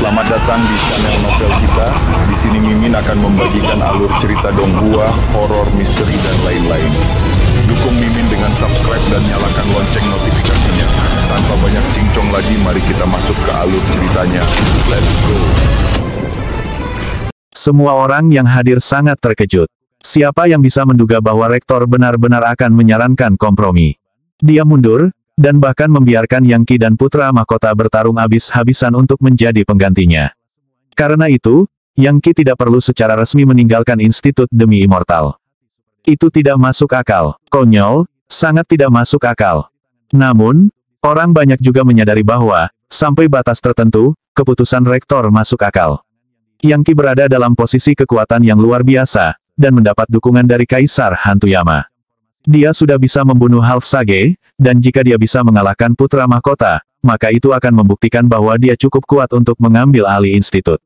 Selamat datang di channel novel kita. Di sini Mimin akan membagikan alur cerita donghua, horor, misteri, dan lain-lain. Dukung Mimin dengan subscribe dan nyalakan lonceng notifikasinya. Tanpa banyak cincong lagi, mari kita masuk ke alur ceritanya. Let's go. Semua orang yang hadir sangat terkejut. Siapa yang bisa menduga bahwa rektor benar-benar akan menyarankan kompromi? Dia mundur, dan bahkan membiarkan Yangki dan putra mahkota bertarung habis-habisan untuk menjadi penggantinya. Karena itu, Yangki tidak perlu secara resmi meninggalkan institut demi immortal. Itu tidak masuk akal, konyol, sangat tidak masuk akal. Namun, orang banyak juga menyadari bahwa, sampai batas tertentu, keputusan rektor masuk akal. Yangki berada dalam posisi kekuatan yang luar biasa, dan mendapat dukungan dari Kaisar Hantu Yama. Dia sudah bisa membunuh Half Sage, dan jika dia bisa mengalahkan putra mahkota, maka itu akan membuktikan bahwa dia cukup kuat untuk mengambil alih institut.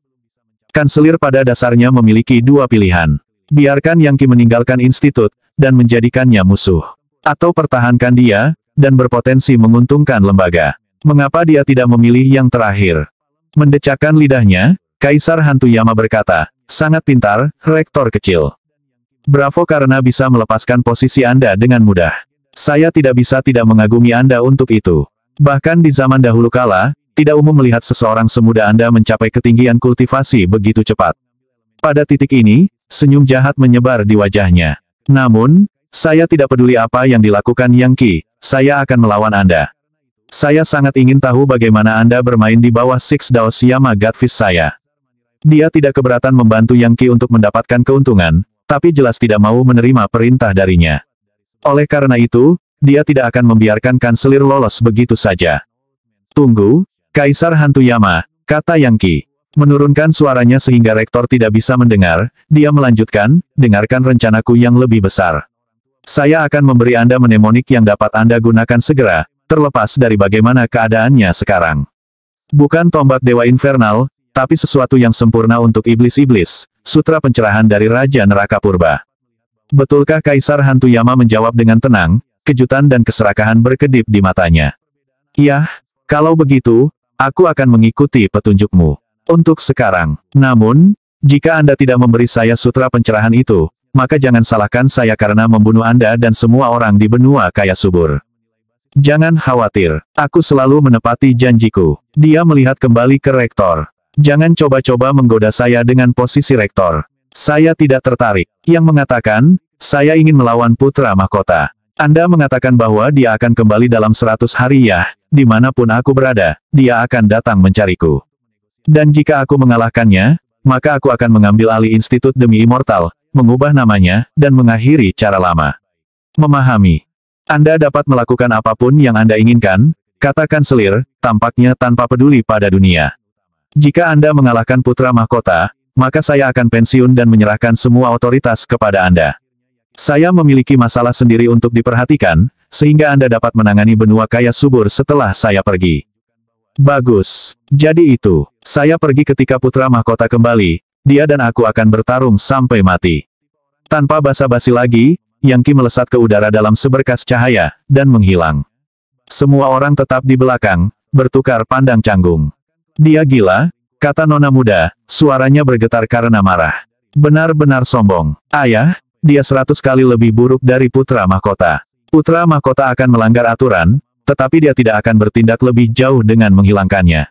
Kanselir pada dasarnya memiliki dua pilihan. Biarkan Yangki meninggalkan institut, dan menjadikannya musuh. Atau pertahankan dia, dan berpotensi menguntungkan lembaga. Mengapa dia tidak memilih yang terakhir? Mendecakkan lidahnya, Kaisar Hantu Yama berkata, "Sangat pintar, rektor kecil. Bravo karena bisa melepaskan posisi Anda dengan mudah. Saya tidak bisa tidak mengagumi Anda untuk itu. Bahkan di zaman dahulu kala, tidak umum melihat seseorang semuda Anda mencapai ketinggian kultivasi begitu cepat." Pada titik ini, senyum jahat menyebar di wajahnya. "Namun, saya tidak peduli apa yang dilakukan Yangki, saya akan melawan Anda. Saya sangat ingin tahu bagaimana Anda bermain di bawah Six Daos Yama Godfist saya." Dia tidak keberatan membantu Yangki untuk mendapatkan keuntungan, tapi jelas tidak mau menerima perintah darinya. Oleh karena itu, dia tidak akan membiarkan kanselir lolos begitu saja. "Tunggu, Kaisar Hantu Yama," kata Yangki. Menurunkan suaranya sehingga rektor tidak bisa mendengar, dia melanjutkan, "Dengarkan rencanaku yang lebih besar. Saya akan memberi Anda mnemonik yang dapat Anda gunakan segera, terlepas dari bagaimana keadaannya sekarang. Bukan tombak Dewa Infernal, tapi sesuatu yang sempurna untuk iblis-iblis, sutra pencerahan dari Raja Neraka Purba." "Betulkah?" Kaisar Hantu Yama menjawab dengan tenang, kejutan dan keserakahan berkedip di matanya. "Yah, kalau begitu, aku akan mengikuti petunjukmu. Untuk sekarang. Namun, jika Anda tidak memberi saya sutra pencerahan itu, maka jangan salahkan saya karena membunuh Anda dan semua orang di benua kaya subur. Jangan khawatir, aku selalu menepati janjiku." Dia melihat kembali ke rektor. "Jangan coba-coba menggoda saya dengan posisi rektor. Saya tidak tertarik." Yang mengatakan, "Saya ingin melawan putra mahkota. Anda mengatakan bahwa dia akan kembali dalam 100 hari ya, dimanapun aku berada, dia akan datang mencariku. Dan jika aku mengalahkannya, maka aku akan mengambil alih institut demi immortal, mengubah namanya, dan mengakhiri cara lama." "Memahami. Anda dapat melakukan apapun yang Anda inginkan," kata kanselir, tampaknya tanpa peduli pada dunia. "Jika Anda mengalahkan putra mahkota, maka saya akan pensiun dan menyerahkan semua otoritas kepada Anda. Saya memiliki masalah sendiri untuk diperhatikan, sehingga Anda dapat menangani benua kaya subur setelah saya pergi." "Bagus. Jadi itu, saya pergi ketika putra mahkota kembali, dia dan aku akan bertarung sampai mati." Tanpa basa-basi lagi, Yangki melesat ke udara dalam seberkas cahaya, dan menghilang. Semua orang tetap di belakang, bertukar pandang canggung. "Dia gila," kata nona muda, suaranya bergetar karena marah. "Benar-benar sombong. Ayah, dia 100 kali lebih buruk dari putra mahkota. Putra mahkota akan melanggar aturan, tetapi dia tidak akan bertindak lebih jauh dengan menghilangkannya."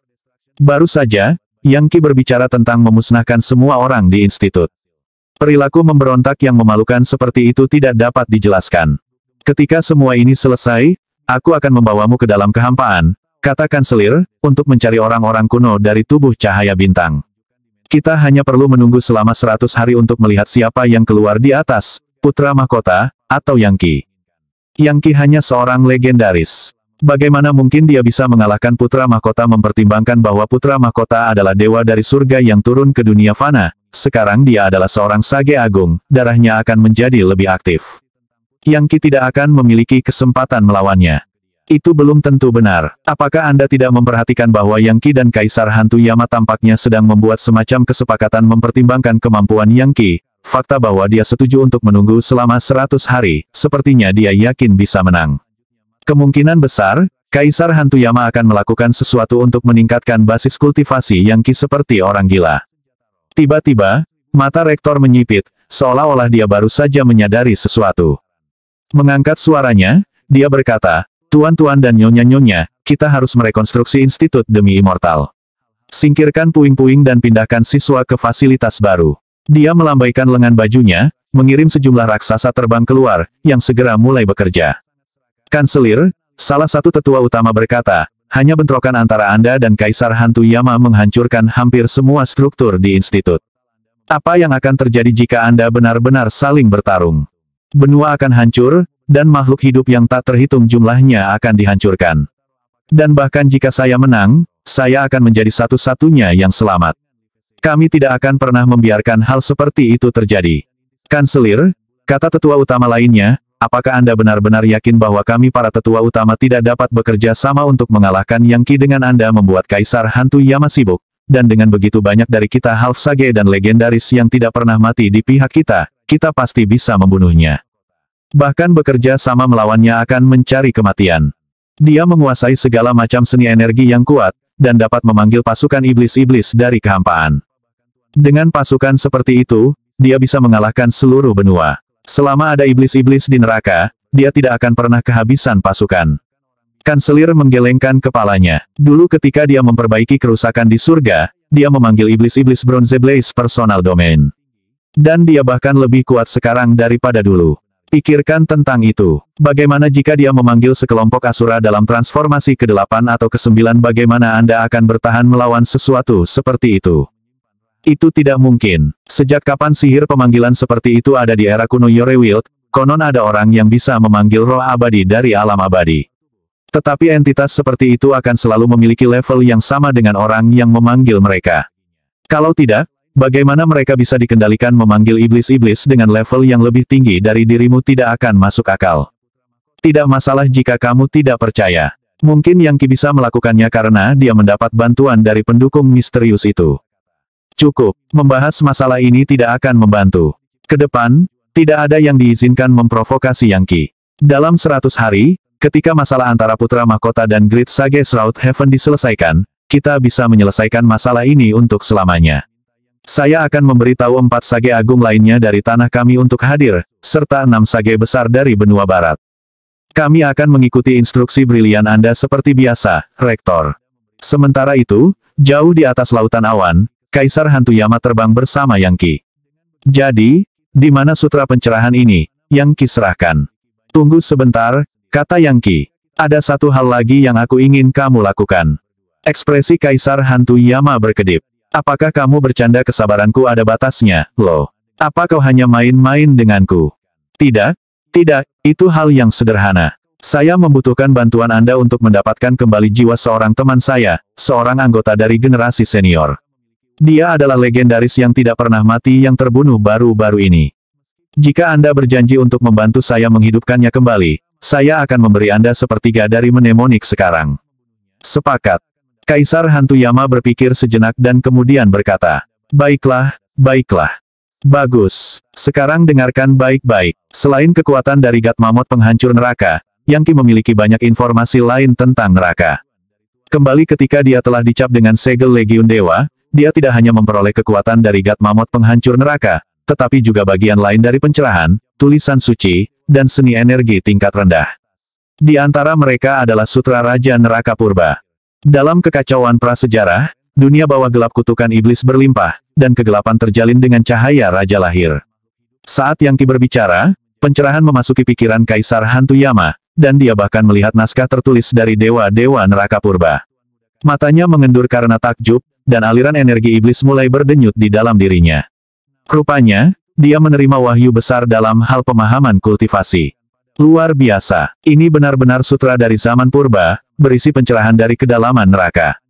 Baru saja, Yangki berbicara tentang memusnahkan semua orang di institut. Perilaku memberontak yang memalukan seperti itu tidak dapat dijelaskan. "Ketika semua ini selesai, aku akan membawamu ke dalam kehampaan," kata kanselir, "untuk mencari orang-orang kuno dari tubuh cahaya bintang. Kita hanya perlu menunggu selama 100 hari untuk melihat siapa yang keluar di atas, putra mahkota, atau Yangki. Yangki hanya seorang legendaris. Bagaimana mungkin dia bisa mengalahkan putra mahkota mempertimbangkan bahwa putra mahkota adalah dewa dari surga yang turun ke dunia fana, sekarang dia adalah seorang sage agung, darahnya akan menjadi lebih aktif. Yangki tidak akan memiliki kesempatan melawannya." "Itu belum tentu benar. Apakah Anda tidak memperhatikan bahwa Yangki dan Kaisar Hantu Yama tampaknya sedang membuat semacam kesepakatan mempertimbangkan kemampuan Yangki? Fakta bahwa dia setuju untuk menunggu selama 100 hari, sepertinya dia yakin bisa menang. Kemungkinan besar, Kaisar Hantu Yama akan melakukan sesuatu untuk meningkatkan basis kultivasi Yang Qi seperti orang gila. Tiba-tiba, mata rektor menyipit, seolah-olah dia baru saja menyadari sesuatu. Mengangkat suaranya, dia berkata, "Tuan-tuan dan nyonya-nyonya, kita harus merekonstruksi institut demi immortal. Singkirkan puing-puing dan pindahkan siswa ke fasilitas baru." Dia melambaikan lengan bajunya, mengirim sejumlah raksasa terbang keluar, yang segera mulai bekerja. Kanselir, salah satu tetua utama berkata, "Hanya bentrokan antara Anda dan Kaisar Hantu Yama menghancurkan hampir semua struktur di institut. Apa yang akan terjadi jika Anda benar-benar saling bertarung? Benua akan hancur, dan makhluk hidup yang tak terhitung jumlahnya akan dihancurkan. Dan bahkan jika saya menang, saya akan menjadi satu-satunya yang selamat. Kami tidak akan pernah membiarkan hal seperti itu terjadi." "Kanselir," kata tetua utama lainnya, "apakah Anda benar-benar yakin bahwa kami para tetua utama tidak dapat bekerja sama untuk mengalahkan Yang Qi dengan Anda membuat Kaisar Hantu Yama sibuk, dan dengan begitu banyak dari kita half sage dan legendaris yang tidak pernah mati di pihak kita, kita pasti bisa membunuhnya. Bahkan bekerja sama melawannya akan mencari kematian. Dia menguasai segala macam seni energi yang kuat, dan dapat memanggil pasukan iblis-iblis dari kehampaan. Dengan pasukan seperti itu, dia bisa mengalahkan seluruh benua. Selama ada iblis-iblis di neraka, dia tidak akan pernah kehabisan pasukan." Kanselir menggelengkan kepalanya. Dulu ketika dia memperbaiki kerusakan di surga, dia memanggil iblis-iblis Bronze Blaze Personal Domain. Dan dia bahkan lebih kuat sekarang daripada dulu. Pikirkan tentang itu. Bagaimana jika dia memanggil sekelompok asura dalam transformasi ke-8 atau ke-9? Bagaimana Anda akan bertahan melawan sesuatu seperti itu? Itu tidak mungkin. Sejak kapan sihir pemanggilan seperti itu ada di era kuno Yorewild? Konon ada orang yang bisa memanggil roh abadi dari alam abadi. Tetapi entitas seperti itu akan selalu memiliki level yang sama dengan orang yang memanggil mereka. Kalau tidak, bagaimana mereka bisa dikendalikan memanggil iblis-iblis dengan level yang lebih tinggi dari dirimu? Tidak akan masuk akal. Tidak masalah jika kamu tidak percaya. Mungkin Yang Qi bisa melakukannya karena dia mendapat bantuan dari pendukung misterius itu. Cukup, membahas masalah ini tidak akan membantu. Kedepan, tidak ada yang diizinkan memprovokasi Yang Qi. Dalam 100 hari, ketika masalah antara Putra Mahkota dan Great Sage Shroud Heaven diselesaikan, kita bisa menyelesaikan masalah ini untuk selamanya. Saya akan memberitahu 4 sage agung lainnya dari tanah kami untuk hadir, serta 6 sage besar dari benua barat. Kami akan mengikuti instruksi brilian Anda seperti biasa, Rektor." Sementara itu, jauh di atas lautan awan, Kaisar Hantu Yama terbang bersama Yang Qi. "Jadi, di mana sutra pencerahan ini?" Yang Qi serahkan. "Tunggu sebentar," kata Yang Qi. "Ada satu hal lagi yang aku ingin kamu lakukan." Ekspresi Kaisar Hantu Yama berkedip. "Apakah kamu bercanda? Kesabaranku ada batasnya, loh. Apa kau hanya main-main denganku?" "Tidak, tidak, itu hal yang sederhana. Saya membutuhkan bantuan Anda untuk mendapatkan kembali jiwa seorang teman saya, seorang anggota dari generasi senior. Dia adalah legendaris yang tidak pernah mati yang terbunuh baru-baru ini. Jika Anda berjanji untuk membantu saya menghidupkannya kembali, saya akan memberi Anda sepertiga dari mnemonik sekarang." "Sepakat." Kaisar Hantu Yama berpikir sejenak dan kemudian berkata, "Baiklah, baiklah. Bagus. Sekarang dengarkan baik-baik. Selain kekuatan dari God Mammoth penghancur neraka, Yang Qi memiliki banyak informasi lain tentang neraka. Kembali ketika dia telah dicap dengan segel Legiun Dewa, dia tidak hanya memperoleh kekuatan dari God Mammoth penghancur neraka, tetapi juga bagian lain dari pencerahan, tulisan suci, dan seni energi tingkat rendah. Di antara mereka adalah Sutra Raja Neraka Purba. Dalam kekacauan prasejarah, dunia bawah gelap kutukan iblis berlimpah, dan kegelapan terjalin dengan cahaya Raja Lahir. Saat Yang Qi berbicara, pencerahan memasuki pikiran Kaisar Hantu Yama, dan dia bahkan melihat naskah tertulis dari dewa-dewa neraka purba. Matanya mengendur karena takjub, dan aliran energi iblis mulai berdenyut di dalam dirinya. Rupanya, dia menerima wahyu besar dalam hal pemahaman kultivasi. Luar biasa, ini benar-benar sutra dari zaman purba, berisi pencerahan dari kedalaman neraka.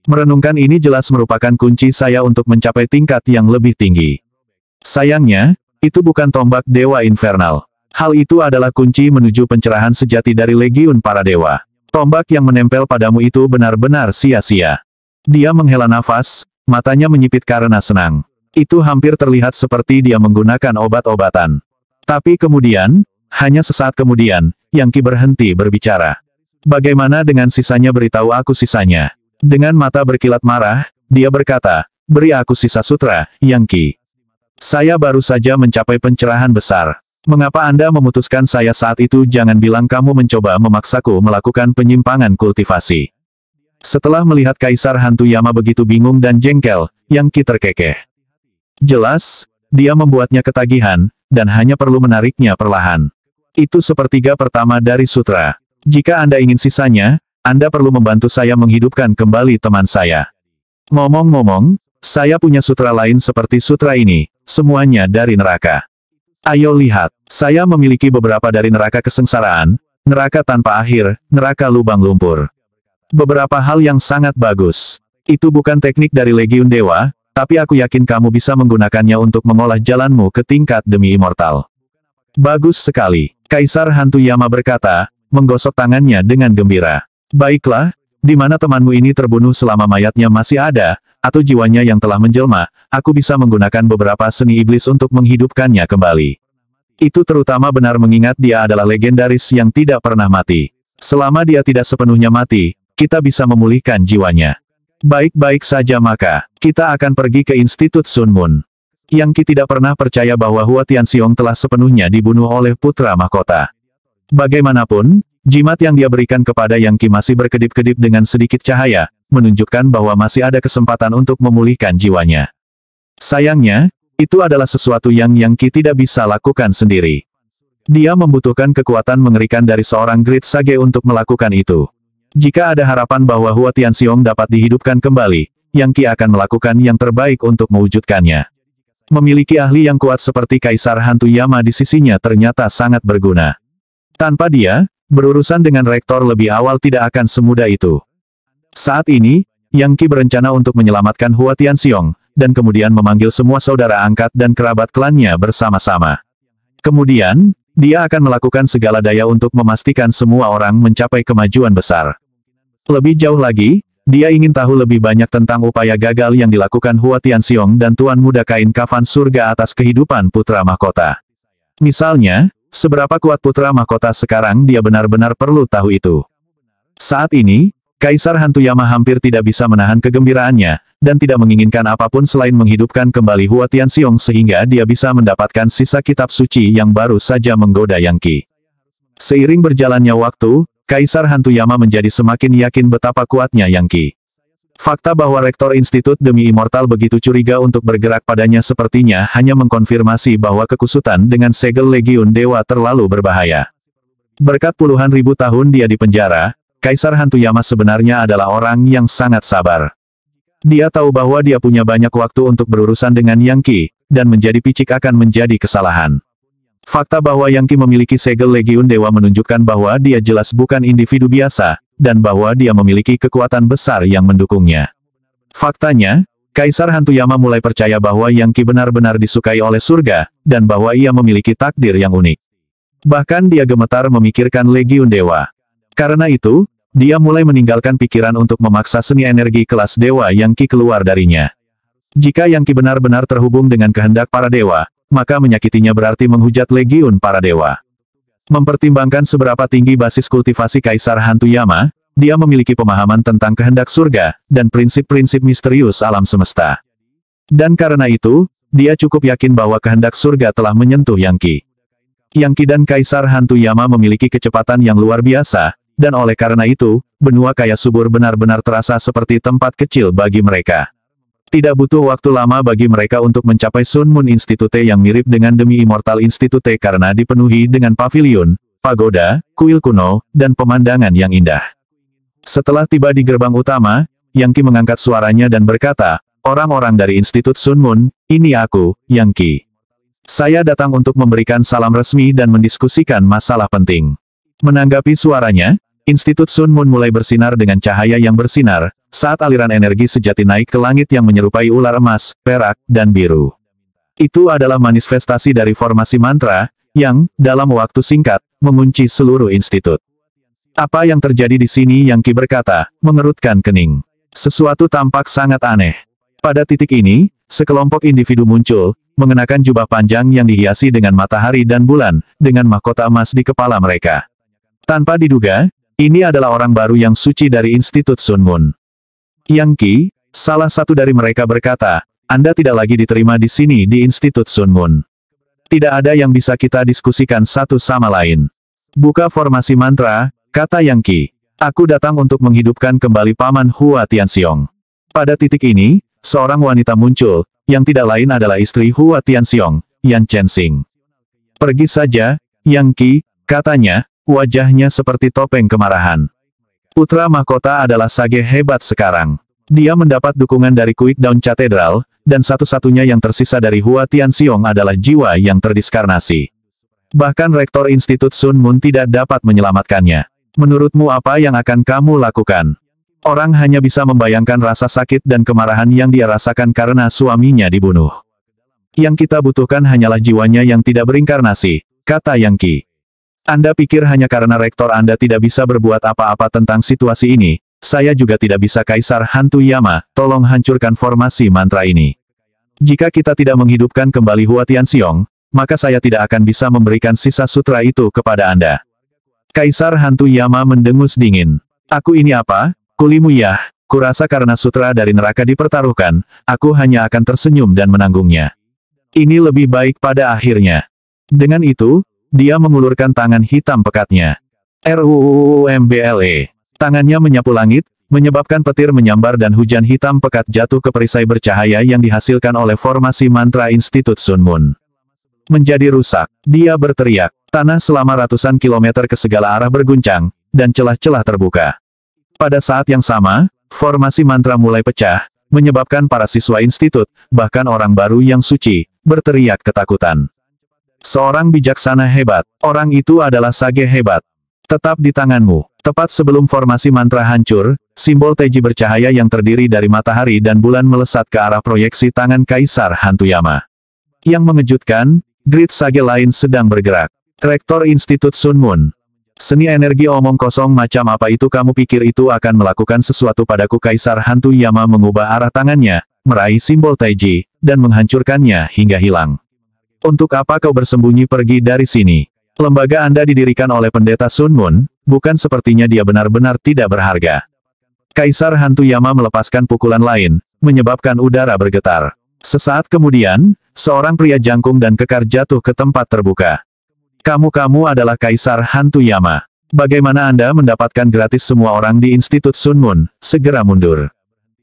Merenungkan ini jelas merupakan kunci saya untuk mencapai tingkat yang lebih tinggi. Sayangnya, itu bukan tombak dewa infernal. Hal itu adalah kunci menuju pencerahan sejati dari legiun para dewa. Tombak yang menempel padamu itu benar-benar sia-sia. Dia menghela nafas, matanya menyipit karena senang. Itu hampir terlihat seperti dia menggunakan obat-obatan. Tapi kemudian, hanya sesaat kemudian, Yang Qi berhenti berbicara. Bagaimana dengan sisanya, beritahu aku sisanya. Dengan mata berkilat marah, dia berkata, beri aku sisa sutra, Yang Qi. Saya baru saja mencapai pencerahan besar. Mengapa Anda memutuskan saya saat itu? Jangan bilang kamu mencoba memaksaku melakukan penyimpangan kultivasi. Setelah melihat Kaisar Hantu Yama begitu bingung dan jengkel, Yang Qi terkekeh. Jelas, dia membuatnya ketagihan, dan hanya perlu menariknya perlahan. Itu sepertiga pertama dari sutra. Jika Anda ingin sisanya, Anda perlu membantu saya menghidupkan kembali teman saya. Ngomong-ngomong, saya punya sutra lain seperti sutra ini, semuanya dari neraka. Ayo lihat, saya memiliki beberapa dari neraka kesengsaraan, neraka tanpa akhir, neraka lubang lumpur. Beberapa hal yang sangat bagus. Itu bukan teknik dari Legiun Dewa, tapi aku yakin kamu bisa menggunakannya untuk mengolah jalanmu ke tingkat demi immortal. Bagus sekali, Kaisar Hantu Yama berkata, menggosok tangannya dengan gembira. Baiklah, di mana temanmu ini terbunuh selama mayatnya masih ada, atau jiwanya yang telah menjelma, aku bisa menggunakan beberapa seni iblis untuk menghidupkannya kembali. Itu terutama benar mengingat dia adalah legendaris yang tidak pernah mati. Selama dia tidak sepenuhnya mati, kita bisa memulihkan jiwanya. Baik-baik saja, maka kita akan pergi ke Institut Sun Moon. Yang Qi tidak pernah percaya bahwa Hua Tianxiong telah sepenuhnya dibunuh oleh putra mahkota. Bagaimanapun, jimat yang dia berikan kepada Yang Qi masih berkedip-kedip dengan sedikit cahaya, menunjukkan bahwa masih ada kesempatan untuk memulihkan jiwanya. Sayangnya, itu adalah sesuatu yang Yang Qi tidak bisa lakukan sendiri. Dia membutuhkan kekuatan mengerikan dari seorang Great Sage untuk melakukan itu. Jika ada harapan bahwa Hua Tianxiong dapat dihidupkan kembali, Yang Qi akan melakukan yang terbaik untuk mewujudkannya. Memiliki ahli yang kuat seperti Kaisar Hantu Yama di sisinya ternyata sangat berguna. Tanpa dia, berurusan dengan rektor lebih awal tidak akan semudah itu. Saat ini, Yang Qi berencana untuk menyelamatkan Hua Tianxiong, dan kemudian memanggil semua saudara angkat dan kerabat klannya bersama-sama. Kemudian, dia akan melakukan segala daya untuk memastikan semua orang mencapai kemajuan besar. Lebih jauh lagi, dia ingin tahu lebih banyak tentang upaya gagal yang dilakukan Hua Tianxiong dan Tuan Muda Kain Kafan Surga atas kehidupan putra mahkota. Misalnya, seberapa kuat putra mahkota sekarang, dia benar-benar perlu tahu itu. Saat ini, Kaisar Hantu Yama hampir tidak bisa menahan kegembiraannya, dan tidak menginginkan apapun selain menghidupkan kembali Hua Tianxiong sehingga dia bisa mendapatkan sisa kitab suci yang baru saja menggoda Yang Qi. Seiring berjalannya waktu, Kaisar Hantu Yama menjadi semakin yakin betapa kuatnya Yang Qi. Fakta bahwa Rektor Institut Demi Immortal begitu curiga untuk bergerak padanya sepertinya hanya mengkonfirmasi bahwa kekusutan dengan segel Legiun Dewa terlalu berbahaya. Berkat puluhan ribu tahun dia di penjara, Kaisar Hantu Yama sebenarnya adalah orang yang sangat sabar. Dia tahu bahwa dia punya banyak waktu untuk berurusan dengan Yang Qi, dan menjadi picik akan menjadi kesalahan. Fakta bahwa Yang Qi memiliki segel Legiun Dewa menunjukkan bahwa dia jelas bukan individu biasa, dan bahwa dia memiliki kekuatan besar yang mendukungnya. Faktanya, Kaisar Hantu Yama mulai percaya bahwa Yang Qi benar-benar disukai oleh surga, dan bahwa ia memiliki takdir yang unik. Bahkan dia gemetar memikirkan Legiun Dewa. Karena itu, dia mulai meninggalkan pikiran untuk memaksa seni energi kelas dewa Yang Qi keluar darinya. Jika Yang Qi benar-benar terhubung dengan kehendak para dewa, maka menyakitinya berarti menghujat Legiun para dewa. Mempertimbangkan seberapa tinggi basis kultivasi Kaisar Hantu Yama, dia memiliki pemahaman tentang kehendak surga, dan prinsip-prinsip misterius alam semesta. Dan karena itu, dia cukup yakin bahwa kehendak surga telah menyentuh Yang Qi. Yang Qi dan Kaisar Hantu Yama memiliki kecepatan yang luar biasa, dan oleh karena itu, benua kaya subur benar-benar terasa seperti tempat kecil bagi mereka. Tidak butuh waktu lama bagi mereka untuk mencapai Sun Moon Institute yang mirip dengan Demi Immortal Institute karena dipenuhi dengan pavilion, pagoda, kuil kuno, dan pemandangan yang indah. Setelah tiba di gerbang utama, Yang Qi mengangkat suaranya dan berkata, "Orang-orang dari Institut Sun Moon, ini aku, Yang Qi. Saya datang untuk memberikan salam resmi dan mendiskusikan masalah penting." Menanggapi suaranya, Institut Sun Moon mulai bersinar dengan cahaya yang bersinar, saat aliran energi sejati naik ke langit yang menyerupai ular emas, perak, dan biru. Itu adalah manifestasi dari formasi mantra, yang, dalam waktu singkat, mengunci seluruh institut. Apa yang terjadi di sini? Yang Qi berkata, mengerutkan kening. Sesuatu tampak sangat aneh. Pada titik ini, sekelompok individu muncul, mengenakan jubah panjang yang dihiasi dengan matahari dan bulan, dengan mahkota emas di kepala mereka. Tanpa diduga, Ini adalah orang baru yang suci dari Institut Sun Moon. Yang Qi, salah satu dari mereka berkata, Anda tidak lagi diterima di sini di Institut Sun Moon. Tidak ada yang bisa kita diskusikan satu sama lain. Buka formasi mantra, kata Yang Qi. Aku datang untuk menghidupkan kembali Paman Hua Tianxiong. Pada titik ini, seorang wanita muncul, yang tidak lain adalah istri Hua Tianxiong, Yan Chensing. Pergi saja, Yang Qi, katanya, wajahnya seperti topeng kemarahan. Putra mahkota adalah sage hebat sekarang. Dia mendapat dukungan dari Quickdown Cathedral, dan satu-satunya yang tersisa dari Hua Tianxiong adalah jiwa yang terdiskarnasi. Bahkan Rektor Institut Sun Moon tidak dapat menyelamatkannya. Menurutmu apa yang akan kamu lakukan? Orang hanya bisa membayangkan rasa sakit dan kemarahan yang dia rasakan karena suaminya dibunuh. Yang kita butuhkan hanyalah jiwanya yang tidak berinkarnasi, kata Yang Qi. Anda pikir hanya karena rektor Anda tidak bisa berbuat apa-apa tentang situasi ini, saya juga tidak bisa. Kaisar Hantu Yama, tolong hancurkan formasi mantra ini. Jika kita tidak menghidupkan kembali Hua Tianxiong, maka saya tidak akan bisa memberikan sisa sutra itu kepada Anda. Kaisar Hantu Yama mendengus dingin. Aku ini apa? Kulimu ya, kurasa karena sutra dari neraka dipertaruhkan, aku hanya akan tersenyum dan menanggungnya. Ini lebih baik pada akhirnya. Dengan itu, dia mengulurkan tangan hitam pekatnya. RUUMBLE. Tangannya menyapu langit, menyebabkan petir menyambar dan hujan hitam pekat jatuh ke perisai bercahaya yang dihasilkan oleh formasi mantra Institut Sun Moon. Menjadi rusak. Dia berteriak. Tanah selama ratusan kilometer ke segala arah berguncang, dan celah-celah terbuka. Pada saat yang sama, formasi mantra mulai pecah, menyebabkan para siswa institut, bahkan orang baru yang suci, berteriak ketakutan. Seorang bijaksana hebat. Orang itu adalah sage hebat. Tetap di tanganmu. Tepat sebelum formasi mantra hancur, simbol Teji bercahaya yang terdiri dari matahari dan bulan melesat ke arah proyeksi tangan Kaisar Hantu Yama. Yang mengejutkan, grid sage lain sedang bergerak. Rektor Institut Sun Moon. Seni energi omong kosong macam apa itu? Kamu pikir itu akan melakukan sesuatu padaku? Kaisar Hantu Yama mengubah arah tangannya, meraih simbol Teji, dan menghancurkannya hingga hilang. Untuk apa kau bersembunyi pergi dari sini? Lembaga Anda didirikan oleh pendeta Sun Moon, bukan sepertinya dia benar-benar tidak berharga. Kaisar Hantu Yama melepaskan pukulan lain, menyebabkan udara bergetar. Sesaat kemudian, seorang pria jangkung dan kekar jatuh ke tempat terbuka. Kamu adalah Kaisar Hantu Yama. Bagaimana Anda mendapatkan gratis semua orang di Institut Sun Moon? Segera mundur.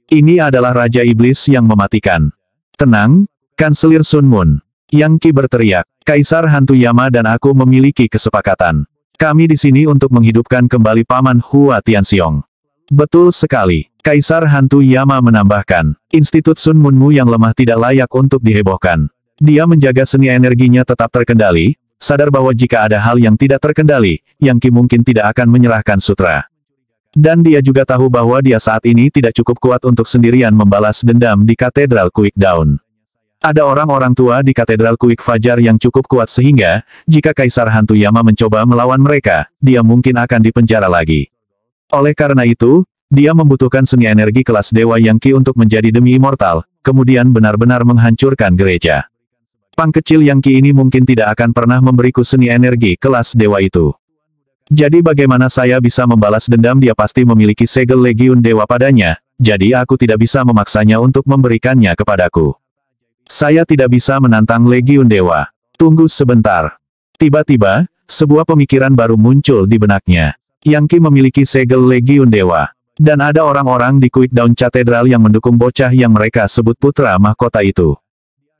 Ini adalah Raja Iblis yang mematikan. Tenang, Kanselir Sun Moon. Yang Qi berteriak, Kaisar Hantu Yama dan aku memiliki kesepakatan. Kami di sini untuk menghidupkan kembali Paman Hua Tianxiong. Betul sekali. Kaisar Hantu Yama menambahkan, Institut Sun Moonmu yang lemah tidak layak untuk dihebohkan. Dia menjaga seni energinya tetap terkendali, sadar bahwa jika ada hal yang tidak terkendali, Yang Qi mungkin tidak akan menyerahkan sutra. Dan dia juga tahu bahwa dia saat ini tidak cukup kuat untuk sendirian membalas dendam di Katedral Quickdown. Ada orang-orang tua di Katedral Quick Fajar yang cukup kuat sehingga, jika Kaisar Hantu Yama mencoba melawan mereka, dia mungkin akan dipenjara lagi. Oleh karena itu, dia membutuhkan seni energi kelas Dewa Yang Qi untuk menjadi demi immortal, kemudian benar-benar menghancurkan gereja. Pang kecil Yang Qi ini mungkin tidak akan pernah memberiku seni energi kelas Dewa itu. Jadi bagaimana saya bisa membalas dendam? Dia pasti memiliki segel Legiun Dewa padanya, jadi aku tidak bisa memaksanya untuk memberikannya kepadaku. Saya tidak bisa menantang Legiun Dewa. Tunggu sebentar. Tiba-tiba, sebuah pemikiran baru muncul di benaknya. Yang Qi memiliki segel Legiun Dewa. Dan ada orang-orang di Quickdown Cathedral yang mendukung bocah yang mereka sebut putra mahkota itu.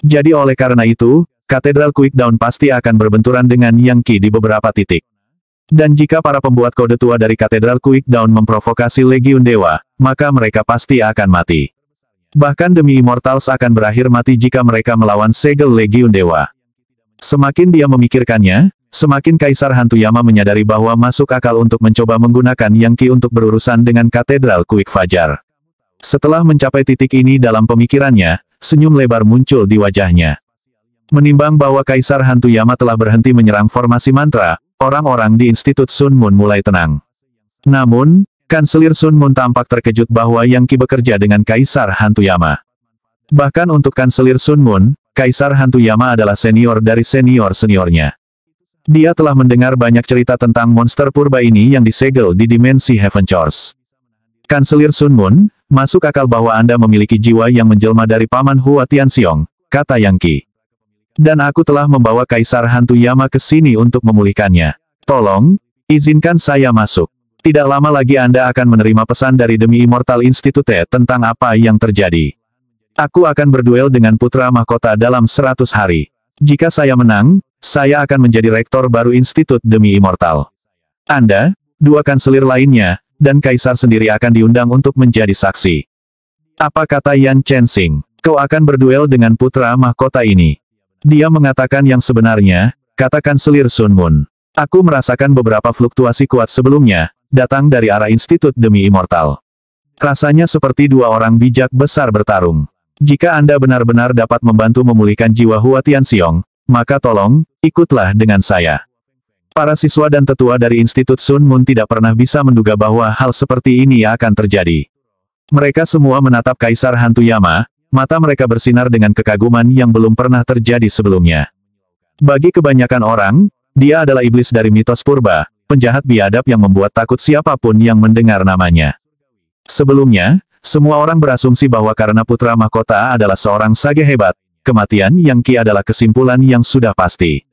Jadi oleh karena itu, Katedral Quickdown pasti akan berbenturan dengan Yang Qi di beberapa titik. Dan jika para pembuat kode tua dari Katedral Quickdown memprovokasi Legiun Dewa, maka mereka pasti akan mati. Bahkan demi Immortals akan berakhir mati jika mereka melawan segel Legiun Dewa. Semakin dia memikirkannya, semakin Kaisar Hantu Yama menyadari bahwa masuk akal untuk mencoba menggunakan Yang Qi untuk berurusan dengan Katedral Quick Fajar. Setelah mencapai titik ini dalam pemikirannya, senyum lebar muncul di wajahnya. Menimbang bahwa Kaisar Hantu Yama telah berhenti menyerang formasi mantra, orang-orang di Institut Sun Moon mulai tenang. Namun, Kanselir Sun Moon tampak terkejut bahwa Yang Qi bekerja dengan Kaisar Hantu Yama. Bahkan untuk Kanselir Sun Moon, Kaisar Hantu Yama adalah senior dari senior-seniornya. Dia telah mendengar banyak cerita tentang monster purba ini yang disegel di dimensi Heaven Shores. Kanselir Sun Moon, masuk akal bahwa Anda memiliki jiwa yang menjelma dari Paman Hua Tianxiong, kata Yang Qi. Dan aku telah membawa Kaisar Hantu Yama ke sini untuk memulihkannya. Tolong, izinkan saya masuk. Tidak lama lagi Anda akan menerima pesan dari Demi Immortal Institute tentang apa yang terjadi. Aku akan berduel dengan putra mahkota dalam 100 hari. Jika saya menang, saya akan menjadi rektor baru Institut Demi Immortal. Anda, dua kanselir lainnya, dan Kaisar sendiri akan diundang untuk menjadi saksi. Apa kata Yan Chensing? Kau akan berduel dengan putra mahkota ini. Dia mengatakan yang sebenarnya, kata Kanselir Sun Moon. Aku merasakan beberapa fluktuasi kuat sebelumnya, datang dari arah Institut Demi Immortal. Rasanya seperti dua orang bijak besar bertarung. Jika Anda benar-benar dapat membantu memulihkan jiwa Hua Tianxiong, maka tolong, ikutlah dengan saya. Para siswa dan tetua dari Institut Sun Moon tidak pernah bisa menduga bahwa hal seperti ini akan terjadi. Mereka semua menatap Kaisar Hantu Yama, mata mereka bersinar dengan kekaguman yang belum pernah terjadi sebelumnya. Bagi kebanyakan orang, dia adalah iblis dari mitos purba, penjahat biadab yang membuat takut siapapun yang mendengar namanya. Sebelumnya, semua orang berasumsi bahwa karena putra mahkota adalah seorang sage hebat, kematian Yang Qi adalah kesimpulan yang sudah pasti.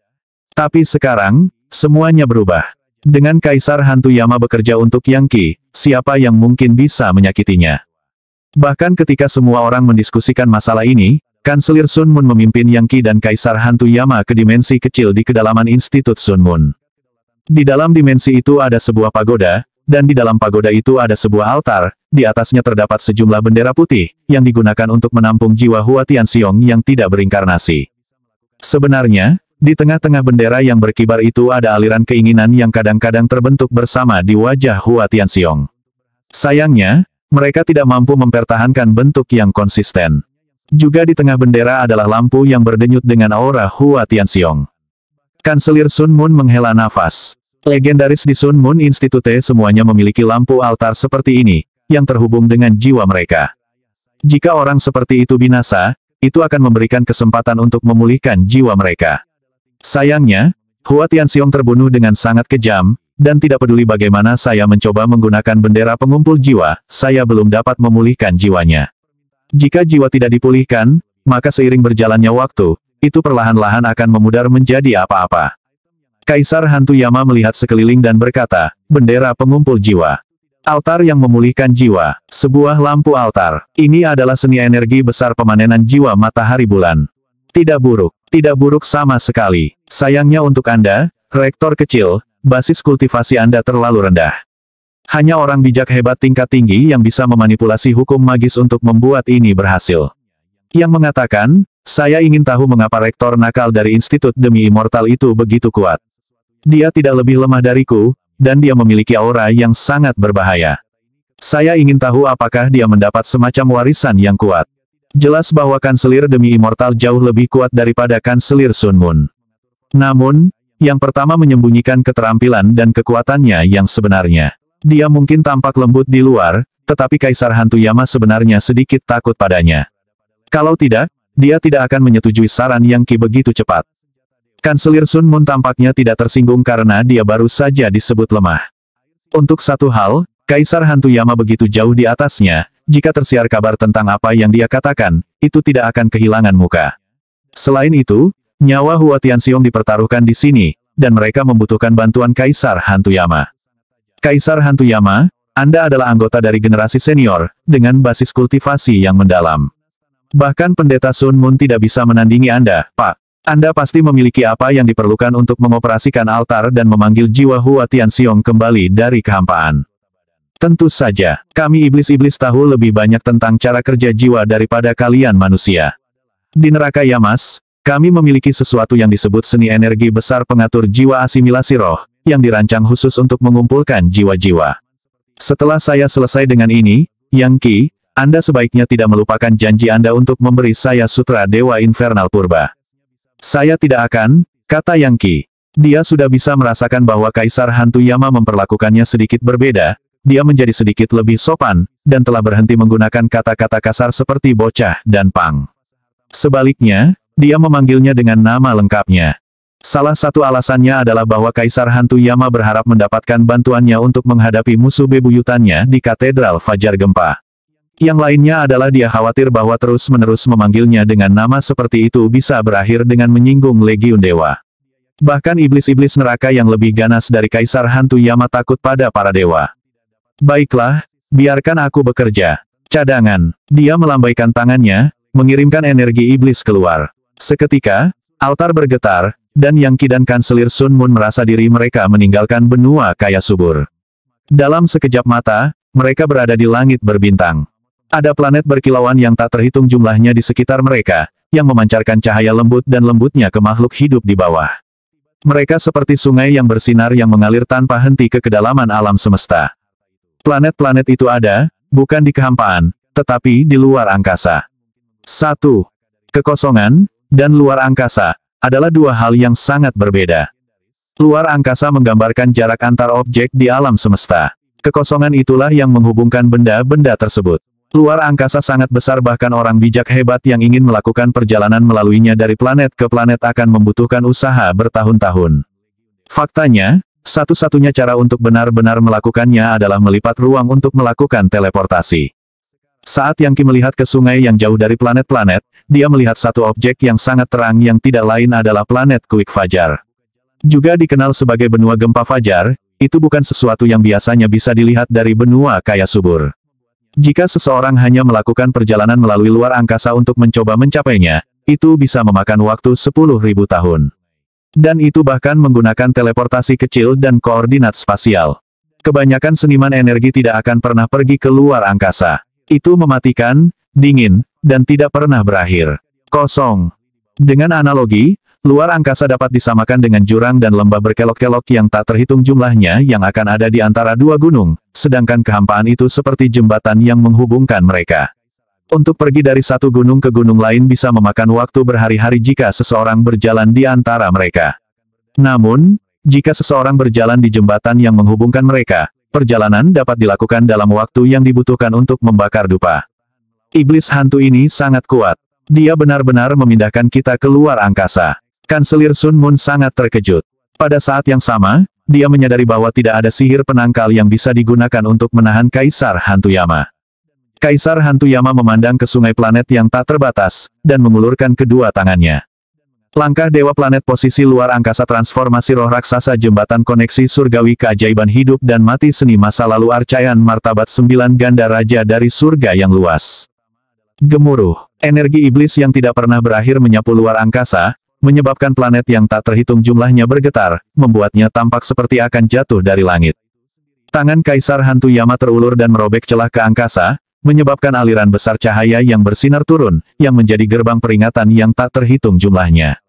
Tapi sekarang, semuanya berubah. Dengan Kaisar Hantu Yama bekerja untuk Yang Qi, siapa yang mungkin bisa menyakitinya? Bahkan ketika semua orang mendiskusikan masalah ini, Kanselir Sun Moon memimpin Yang Qi dan Kaisar Hantu Yama ke dimensi kecil di kedalaman Institut Sun Moon. Di dalam dimensi itu ada sebuah pagoda, dan di dalam pagoda itu ada sebuah altar, di atasnya terdapat sejumlah bendera putih, yang digunakan untuk menampung jiwa Hua Tianxiong yang tidak berinkarnasi. Sebenarnya, di tengah-tengah bendera yang berkibar itu ada aliran keinginan yang kadang-kadang terbentuk bersama di wajah Hua Tianxiong. Sayangnya, mereka tidak mampu mempertahankan bentuk yang konsisten. Juga di tengah bendera adalah lampu yang berdenyut dengan aura Hua Tianxiong. Kanselir Sun Moon menghela nafas. Legendaris di Sun Moon Institute semuanya memiliki lampu altar seperti ini, yang terhubung dengan jiwa mereka. Jika orang seperti itu binasa, itu akan memberikan kesempatan untuk memulihkan jiwa mereka. Sayangnya, Hua Tianxiong terbunuh dengan sangat kejam, dan tidak peduli bagaimana saya mencoba menggunakan bendera pengumpul jiwa, saya belum dapat memulihkan jiwanya. Jika jiwa tidak dipulihkan, maka seiring berjalannya waktu, itu perlahan-lahan akan memudar menjadi apa-apa. Kaisar Hantu Yama melihat sekeliling dan berkata, bendera pengumpul jiwa. Altar yang memulihkan jiwa, sebuah lampu altar. Ini adalah seni energi besar pemanenan jiwa matahari bulan. Tidak buruk sama sekali. Sayangnya untuk Anda, rektor kecil, basis kultivasi Anda terlalu rendah. Hanya orang bijak hebat tingkat tinggi yang bisa memanipulasi hukum magis untuk membuat ini berhasil. Yang mengatakan, saya ingin tahu mengapa rektor nakal dari Institut Demi Immortal itu begitu kuat. Dia tidak lebih lemah dariku, dan dia memiliki aura yang sangat berbahaya. Saya ingin tahu apakah dia mendapat semacam warisan yang kuat. Jelas bahwa Kanselir Demi Immortal jauh lebih kuat daripada Kanselir Sun Moon. Namun, yang pertama menyembunyikan keterampilan dan kekuatannya yang sebenarnya. Dia mungkin tampak lembut di luar, tetapi Kaisar Hantu Yama sebenarnya sedikit takut padanya. Kalau tidak, dia tidak akan menyetujui saran Yang Qi begitu cepat. Kanselir Sun Moon tampaknya tidak tersinggung karena dia baru saja disebut lemah. Untuk satu hal, Kaisar Hantu Yama begitu jauh di atasnya, jika tersiar kabar tentang apa yang dia katakan, itu tidak akan kehilangan muka. Selain itu, nyawa Hua Tianxiong dipertaruhkan di sini, dan mereka membutuhkan bantuan Kaisar Hantu Yama. Kaisar Hantu Yama, Anda adalah anggota dari generasi senior, dengan basis kultivasi yang mendalam. Bahkan Pendeta Sun Moon tidak bisa menandingi Anda, Pak. Anda pasti memiliki apa yang diperlukan untuk mengoperasikan altar dan memanggil jiwa Hua Tianxiong kembali dari kehampaan. Tentu saja, kami iblis-iblis tahu lebih banyak tentang cara kerja jiwa daripada kalian manusia. Di neraka Yamas, kami memiliki sesuatu yang disebut seni energi besar pengatur jiwa asimilasi roh, yang dirancang khusus untuk mengumpulkan jiwa-jiwa. Setelah saya selesai dengan ini, Yang Qi, Anda sebaiknya tidak melupakan janji Anda untuk memberi saya sutra Dewa Infernal Purba. Saya tidak akan, kata Yang Qi. Dia sudah bisa merasakan bahwa Kaisar Hantu Yama memperlakukannya sedikit berbeda. Dia menjadi sedikit lebih sopan, dan telah berhenti menggunakan kata-kata kasar seperti bocah dan pang. Sebaliknya, dia memanggilnya dengan nama lengkapnya. Salah satu alasannya adalah bahwa Kaisar Hantu Yama berharap mendapatkan bantuannya untuk menghadapi musuh bebuyutannya di Katedral Fajar Gempa. Yang lainnya adalah dia khawatir bahwa terus-menerus memanggilnya dengan nama seperti itu bisa berakhir dengan menyinggung Legiun Dewa. Bahkan iblis-iblis neraka yang lebih ganas dari Kaisar Hantu Yama takut pada para dewa. Baiklah, biarkan aku bekerja. Cadangan. Dia melambaikan tangannya, mengirimkan energi iblis keluar. Seketika, altar bergetar, dan Yang Qi dan Kanselir Sun Moon merasa diri mereka meninggalkan benua kaya subur. Dalam sekejap mata, mereka berada di langit berbintang. Ada planet berkilauan yang tak terhitung jumlahnya di sekitar mereka, yang memancarkan cahaya lembut dan lembutnya ke makhluk hidup di bawah. Mereka seperti sungai yang bersinar yang mengalir tanpa henti ke kedalaman alam semesta. Planet-planet itu ada, bukan di kehampaan, tetapi di luar angkasa. 1. Kekosongan, dan luar angkasa, adalah dua hal yang sangat berbeda. Luar angkasa menggambarkan jarak antar objek di alam semesta. Kekosongan itulah yang menghubungkan benda-benda tersebut. Luar angkasa sangat besar, bahkan orang bijak hebat yang ingin melakukan perjalanan melaluinya dari planet ke planet akan membutuhkan usaha bertahun-tahun. Faktanya, satu-satunya cara untuk benar-benar melakukannya adalah melipat ruang untuk melakukan teleportasi. Saat Yang Qi melihat ke sungai yang jauh dari planet-planet, dia melihat satu objek yang sangat terang yang tidak lain adalah planet Kuik Fajar. Juga dikenal sebagai benua gempa fajar, itu bukan sesuatu yang biasanya bisa dilihat dari benua kaya subur. Jika seseorang hanya melakukan perjalanan melalui luar angkasa untuk mencoba mencapainya, itu bisa memakan waktu 10.000 tahun. Dan itu bahkan menggunakan teleportasi kecil dan koordinat spasial. Kebanyakan seniman energi tidak akan pernah pergi ke luar angkasa. Itu mematikan, dingin, dan tidak pernah berakhir. Kosong. Dengan analogi, luar angkasa dapat disamakan dengan jurang dan lembah berkelok-kelok yang tak terhitung jumlahnya yang akan ada di antara dua gunung, sedangkan kehampaan itu seperti jembatan yang menghubungkan mereka. Untuk pergi dari satu gunung ke gunung lain bisa memakan waktu berhari-hari jika seseorang berjalan di antara mereka. Namun, jika seseorang berjalan di jembatan yang menghubungkan mereka, perjalanan dapat dilakukan dalam waktu yang dibutuhkan untuk membakar dupa. Iblis hantu ini sangat kuat. Dia benar-benar memindahkan kita ke luar angkasa. Kanselir Sun Moon sangat terkejut. Pada saat yang sama, dia menyadari bahwa tidak ada sihir penangkal yang bisa digunakan untuk menahan Kaisar Hantu Yama. Kaisar Hantu Yama memandang ke sungai planet yang tak terbatas, dan mengulurkan kedua tangannya. Langkah Dewa Planet posisi luar angkasa transformasi roh raksasa jembatan koneksi surgawi keajaiban hidup dan mati seni masa lalu arcaian martabat 9 ganda raja dari surga yang luas. Gemuruh, energi iblis yang tidak pernah berakhir menyapu luar angkasa, menyebabkan planet yang tak terhitung jumlahnya bergetar, membuatnya tampak seperti akan jatuh dari langit. Tangan Kaisar Hantu Yama terulur dan merobek celah ke angkasa, menyebabkan aliran besar cahaya yang bersinar turun, yang menjadi gerbang peringatan yang tak terhitung jumlahnya.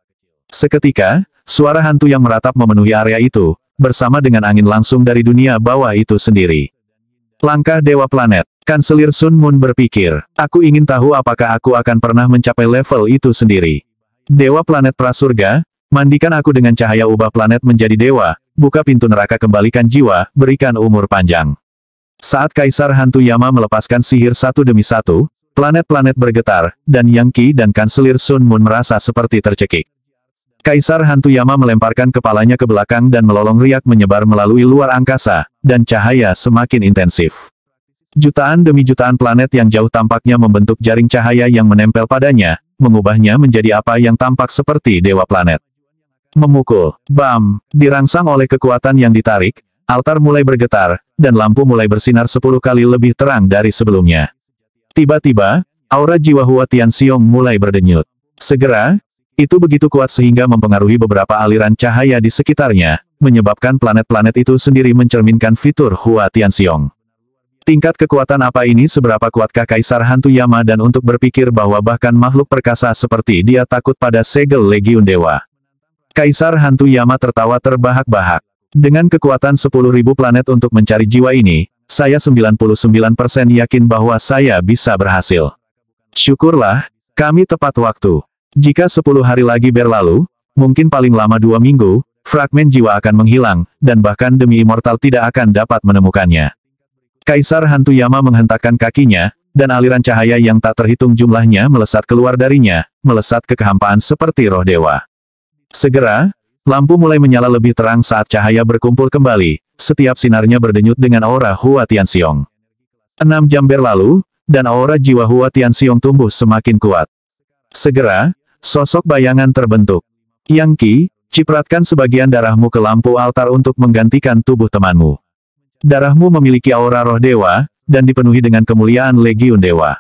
Seketika, suara hantu yang meratap memenuhi area itu, bersama dengan angin langsung dari dunia bawah itu sendiri. Langkah Dewa Planet, Kanselir Sun Moon berpikir, aku ingin tahu apakah aku akan pernah mencapai level itu sendiri. Dewa Planet Prasurga, mandikan aku dengan cahaya ubah planet menjadi dewa, buka pintu neraka kembalikan jiwa, berikan umur panjang. Saat Kaisar Hantu Yama melepaskan sihir satu demi satu, planet-planet bergetar, dan Yang Qi dan Kanselir Sun Moon merasa seperti tercekik. Kaisar Hantu Yama melemparkan kepalanya ke belakang dan melolong riak menyebar melalui luar angkasa, dan cahaya semakin intensif. Jutaan demi jutaan planet yang jauh tampaknya membentuk jaring cahaya yang menempel padanya, mengubahnya menjadi apa yang tampak seperti Dewa Planet. Memukul, bam, dirangsang oleh kekuatan yang ditarik, altar mulai bergetar, dan lampu mulai bersinar 10 kali lebih terang dari sebelumnya. Tiba-tiba, aura jiwa Hua Tianxiong mulai berdenyut. Segera, itu begitu kuat sehingga mempengaruhi beberapa aliran cahaya di sekitarnya, menyebabkan planet-planet itu sendiri mencerminkan fitur Hua Tianxiong. Tingkat kekuatan apa ini? Seberapa kuatkah Kaisar Hantu Yama dan untuk berpikir bahwa bahkan makhluk perkasa seperti dia takut pada segel Legiun Dewa? Kaisar Hantu Yama tertawa terbahak-bahak. Dengan kekuatan 10.000 planet untuk mencari jiwa ini, saya 99% yakin bahwa saya bisa berhasil. Syukurlah, kami tepat waktu. Jika 10 hari lagi berlalu, mungkin paling lama 2 minggu, fragmen jiwa akan menghilang, dan bahkan demi immortal tidak akan dapat menemukannya. Kaisar Hantu Yama menghentakkan kakinya, dan aliran cahaya yang tak terhitung jumlahnya melesat keluar darinya, melesat ke kehampaan seperti roh dewa. Segera, Lampu mulai menyala lebih terang saat cahaya berkumpul kembali, setiap sinarnya berdenyut dengan aura Hua Tianxiong. 6 jam berlalu, dan aura jiwa Hua Tianxiong tumbuh semakin kuat. Segera, sosok bayangan terbentuk. Yang Qi, cipratkan sebagian darahmu ke lampu altar untuk menggantikan tubuh temanmu. Darahmu memiliki aura roh dewa, dan dipenuhi dengan kemuliaan legiun dewa.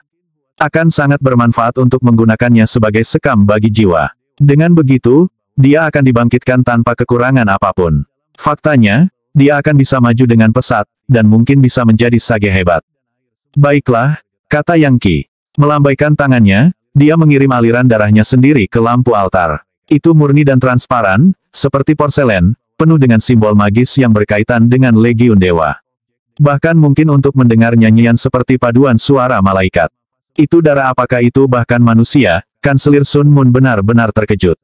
Akan sangat bermanfaat untuk menggunakannya sebagai sekam bagi jiwa. Dengan begitu, dia akan dibangkitkan tanpa kekurangan apapun. Faktanya, dia akan bisa maju dengan pesat, dan mungkin bisa menjadi sage hebat. Baiklah, kata Yang Qi. Melambaikan tangannya, dia mengirim aliran darahnya sendiri ke lampu altar. Itu murni dan transparan, seperti porselen, penuh dengan simbol magis yang berkaitan dengan legiun dewa. Bahkan mungkin untuk mendengar nyanyian seperti paduan suara malaikat. Itu darah apakah itu bahkan manusia? Kanselir Sun Moon benar-benar terkejut.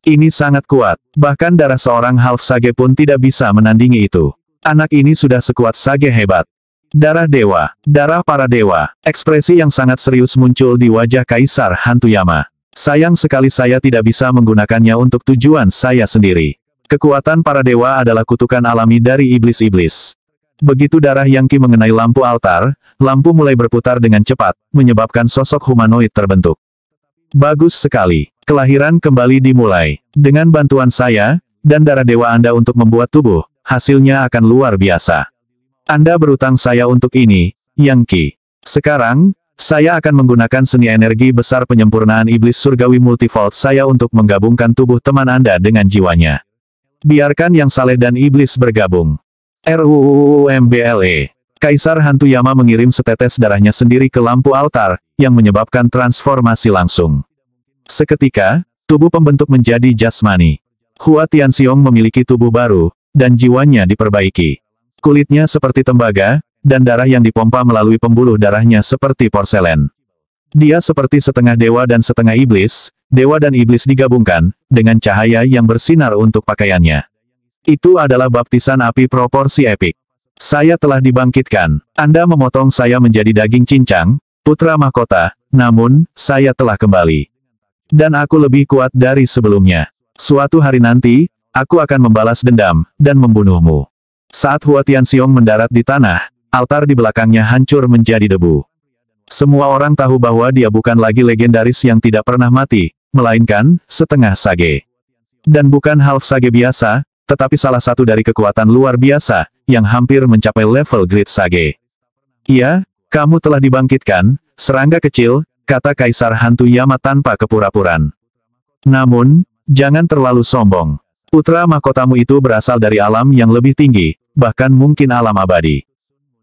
Ini sangat kuat, bahkan darah seorang half sage pun tidak bisa menandingi itu. Anak ini sudah sekuat sage hebat. Darah dewa, darah para dewa. Ekspresi yang sangat serius muncul di wajah Kaisar Hantu Yama. Sayang sekali saya tidak bisa menggunakannya untuk tujuan saya sendiri. Kekuatan para dewa adalah kutukan alami dari iblis-iblis. Begitu darah Yang Qi mengenai lampu altar, lampu mulai berputar dengan cepat, menyebabkan sosok humanoid terbentuk. Bagus sekali. Kelahiran kembali dimulai. Dengan bantuan saya, dan darah dewa Anda untuk membuat tubuh, hasilnya akan luar biasa. Anda berutang saya untuk ini, Yang Qi. Sekarang, saya akan menggunakan seni energi besar penyempurnaan iblis surgawi multifold saya untuk menggabungkan tubuh teman Anda dengan jiwanya. Biarkan Yang Saleh dan iblis bergabung. RUUUMBLE. Kaisar Hantu Yama mengirim setetes darahnya sendiri ke lampu altar, yang menyebabkan transformasi langsung. Seketika, tubuh pembentuk menjadi jasmani. Hua Tianxiong memiliki tubuh baru, dan jiwanya diperbaiki. Kulitnya seperti tembaga, dan darah yang dipompa melalui pembuluh darahnya seperti porselen. Dia seperti setengah dewa dan setengah iblis, dewa dan iblis digabungkan, dengan cahaya yang bersinar untuk pakaiannya. Itu adalah baptisan api proporsi epik. Saya telah dibangkitkan. Anda memotong saya menjadi daging cincang, putra mahkota, namun, saya telah kembali. Dan aku lebih kuat dari sebelumnya. Suatu hari nanti, aku akan membalas dendam, dan membunuhmu. Saat Hua Tianxiong mendarat di tanah, altar di belakangnya hancur menjadi debu. Semua orang tahu bahwa dia bukan lagi legendaris yang tidak pernah mati, melainkan, setengah sage. Dan bukan half sage biasa, tetapi salah satu dari kekuatan luar biasa, yang hampir mencapai level Great Sage. Iya, kamu telah dibangkitkan, serangga kecil, kata Kaisar Hantu Yama tanpa kepura-puraan. Namun, jangan terlalu sombong. Putra mahkotamu itu berasal dari alam yang lebih tinggi, bahkan mungkin alam abadi.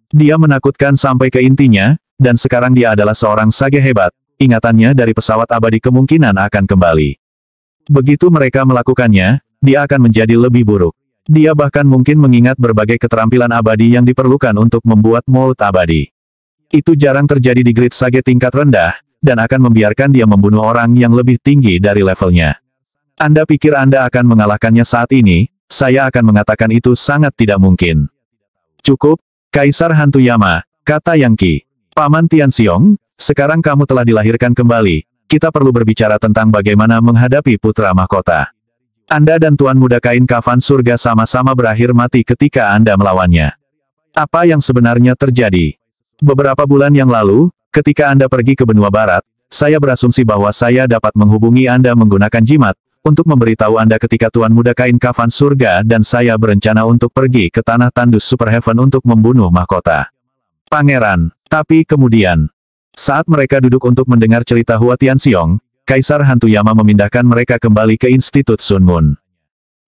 Dia menakutkan sampai ke intinya, dan sekarang dia adalah seorang sage hebat, ingatannya dari pesawat abadi kemungkinan akan kembali. Begitu mereka melakukannya, dia akan menjadi lebih buruk. Dia bahkan mungkin mengingat berbagai keterampilan abadi yang diperlukan untuk membuat mold abadi. Itu jarang terjadi di Great Sage tingkat rendah, dan akan membiarkan dia membunuh orang yang lebih tinggi dari levelnya. Anda pikir Anda akan mengalahkannya saat ini? Saya akan mengatakan itu sangat tidak mungkin. Cukup, Kaisar Hantu Yama, kata Yang Qi. Paman Tianxiong, sekarang kamu telah dilahirkan kembali, kita perlu berbicara tentang bagaimana menghadapi putra mahkota. Anda dan Tuan Muda Kain Kafan Surga sama-sama berakhir mati ketika Anda melawannya. Apa yang sebenarnya terjadi? Beberapa bulan yang lalu, ketika Anda pergi ke benua barat, saya berasumsi bahwa saya dapat menghubungi Anda menggunakan jimat, untuk memberitahu Anda ketika Tuan Muda Kain Kafan Surga dan saya berencana untuk pergi ke tanah tandus Super Heaven untuk membunuh mahkota Pangeran. Tapi kemudian, saat mereka duduk untuk mendengar cerita Hua Tianxiong, Kaisar Hantu Yama memindahkan mereka kembali ke Institut Sun Moon.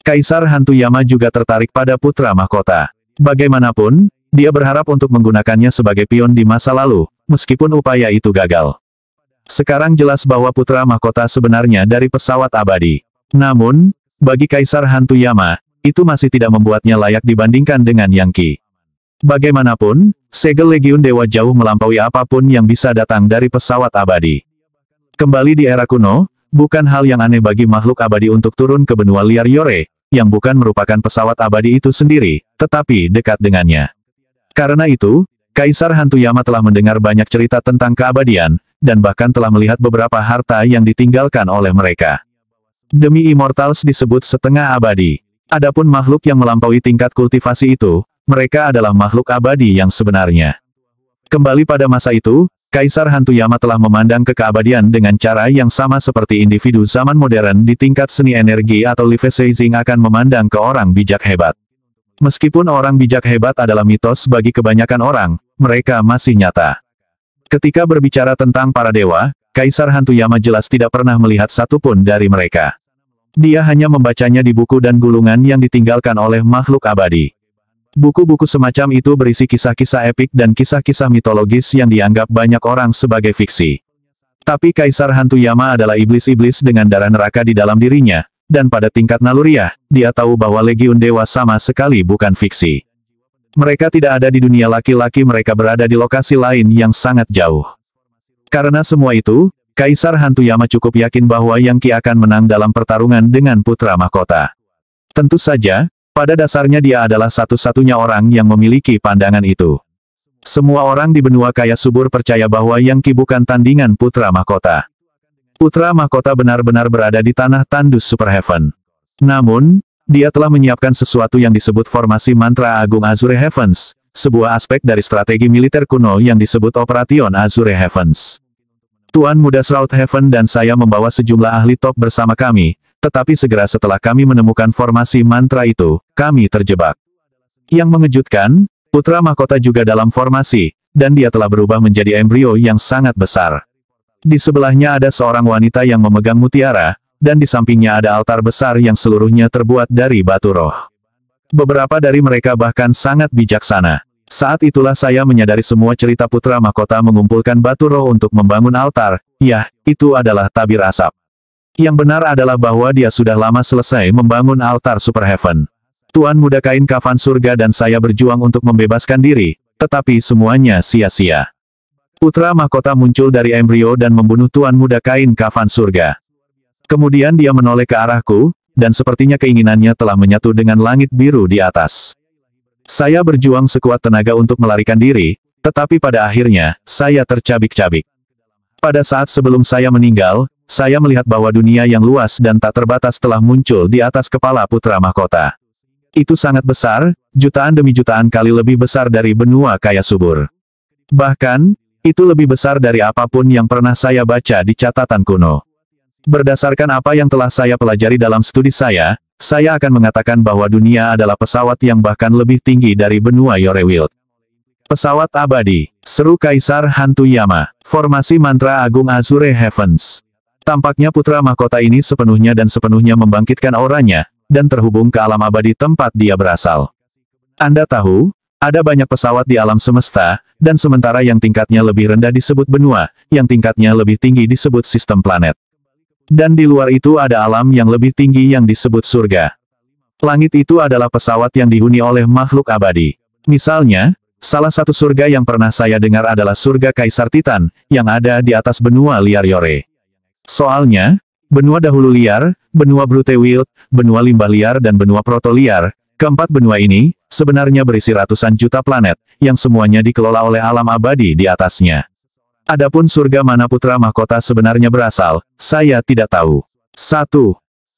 Kaisar Hantu Yama juga tertarik pada putra mahkota. Bagaimanapun, dia berharap untuk menggunakannya sebagai pion di masa lalu, meskipun upaya itu gagal. Sekarang jelas bahwa putra mahkota sebenarnya dari pesawat abadi. Namun, bagi Kaisar Hantu Yama, itu masih tidak membuatnya layak dibandingkan dengan Yang Qi. Bagaimanapun, segel Legiun Dewa jauh melampaui apapun yang bisa datang dari pesawat abadi. Kembali di era kuno, bukan hal yang aneh bagi makhluk abadi untuk turun ke benua liar Yore, yang bukan merupakan pesawat abadi itu sendiri, tetapi dekat dengannya. Karena itu, Kaisar Hantu Yama telah mendengar banyak cerita tentang keabadian, dan bahkan telah melihat beberapa harta yang ditinggalkan oleh mereka. Demi Immortals disebut setengah abadi. Adapun makhluk yang melampaui tingkat kultivasi itu, mereka adalah makhluk abadi yang sebenarnya. Kembali pada masa itu, Kaisar Hantuyama telah memandang keabadian dengan cara yang sama seperti individu zaman modern di tingkat seni energi atau Life-Sizing akan memandang ke orang bijak hebat. Meskipun orang bijak hebat adalah mitos bagi kebanyakan orang, mereka masih nyata. Ketika berbicara tentang para dewa, Kaisar Hantuyama jelas tidak pernah melihat satupun dari mereka. Dia hanya membacanya di buku dan gulungan yang ditinggalkan oleh makhluk abadi. Buku-buku semacam itu berisi kisah-kisah epik dan kisah-kisah mitologis yang dianggap banyak orang sebagai fiksi. Tapi Kaisar Hantuyama adalah iblis-iblis dengan darah neraka di dalam dirinya, dan pada tingkat naluriah, dia tahu bahwa Legiun Dewa sama sekali bukan fiksi. Mereka tidak ada di dunia laki-laki, mereka berada di lokasi lain yang sangat jauh. Karena semua itu, Kaisar Hantuyama cukup yakin bahwa Yang Qi akan menang dalam pertarungan dengan putra mahkota. Tentu saja, pada dasarnya dia adalah satu-satunya orang yang memiliki pandangan itu. Semua orang di benua kaya subur percaya bahwa Yang Qi bukan tandingan putra mahkota. Putra mahkota benar-benar berada di tanah tandus Super Heaven. Namun, dia telah menyiapkan sesuatu yang disebut formasi mantra agung Azure Heavens, sebuah aspek dari strategi militer kuno yang disebut Operation Azure Heavens. Tuan Muda Shroud Heaven dan saya membawa sejumlah ahli top bersama kami, tetapi segera setelah kami menemukan formasi mantra itu, kami terjebak. Yang mengejutkan, putra mahkota juga dalam formasi, dan dia telah berubah menjadi embrio yang sangat besar. Di sebelahnya ada seorang wanita yang memegang mutiara, dan di sampingnya ada altar besar yang seluruhnya terbuat dari batu roh. Beberapa dari mereka bahkan sangat bijaksana. Saat itulah saya menyadari semua cerita putra mahkota mengumpulkan batu roh untuk membangun altar, itu adalah tabir asap. Yang benar adalah bahwa dia sudah lama selesai membangun altar Super Heaven. Tuan Muda Kain Kafan Surga dan saya berjuang untuk membebaskan diri, tetapi semuanya sia-sia. Putra mahkota muncul dari embrio dan membunuh Tuan Muda Kain Kafan Surga. Kemudian dia menoleh ke arahku, dan sepertinya keinginannya telah menyatu dengan langit biru di atas. Saya berjuang sekuat tenaga untuk melarikan diri, tetapi pada akhirnya, saya tercabik-cabik. Pada saat sebelum saya meninggal, saya melihat bahwa dunia yang luas dan tak terbatas telah muncul di atas kepala putra mahkota. Itu sangat besar, jutaan demi jutaan kali lebih besar dari benua kaya subur. Bahkan, itu lebih besar dari apapun yang pernah saya baca di catatan kuno. Berdasarkan apa yang telah saya pelajari dalam studi saya akan mengatakan bahwa dunia adalah pesawat yang bahkan lebih tinggi dari benua Yorewild. Pesawat abadi, seru Kaisar Hantuyama, formasi mantra agung Azure Heavens. Tampaknya putra mahkota ini sepenuhnya membangkitkan auranya, dan terhubung ke alam abadi tempat dia berasal. Anda tahu, ada banyak pesawat di alam semesta, dan sementara yang tingkatnya lebih rendah disebut benua, yang tingkatnya lebih tinggi disebut sistem planet. Dan di luar itu ada alam yang lebih tinggi yang disebut surga. Langit itu adalah pesawat yang dihuni oleh makhluk abadi. Misalnya, salah satu surga yang pernah saya dengar adalah surga Kaisar Titan, yang ada di atas benua liar Yore. Soalnya, benua dahulu liar, benua Brute Wild, benua limbah liar dan benua proto liar, keempat benua ini, sebenarnya berisi ratusan juta planet, yang semuanya dikelola oleh alam abadi di atasnya. Adapun surga mana putra mahkota sebenarnya berasal, saya tidak tahu. 1.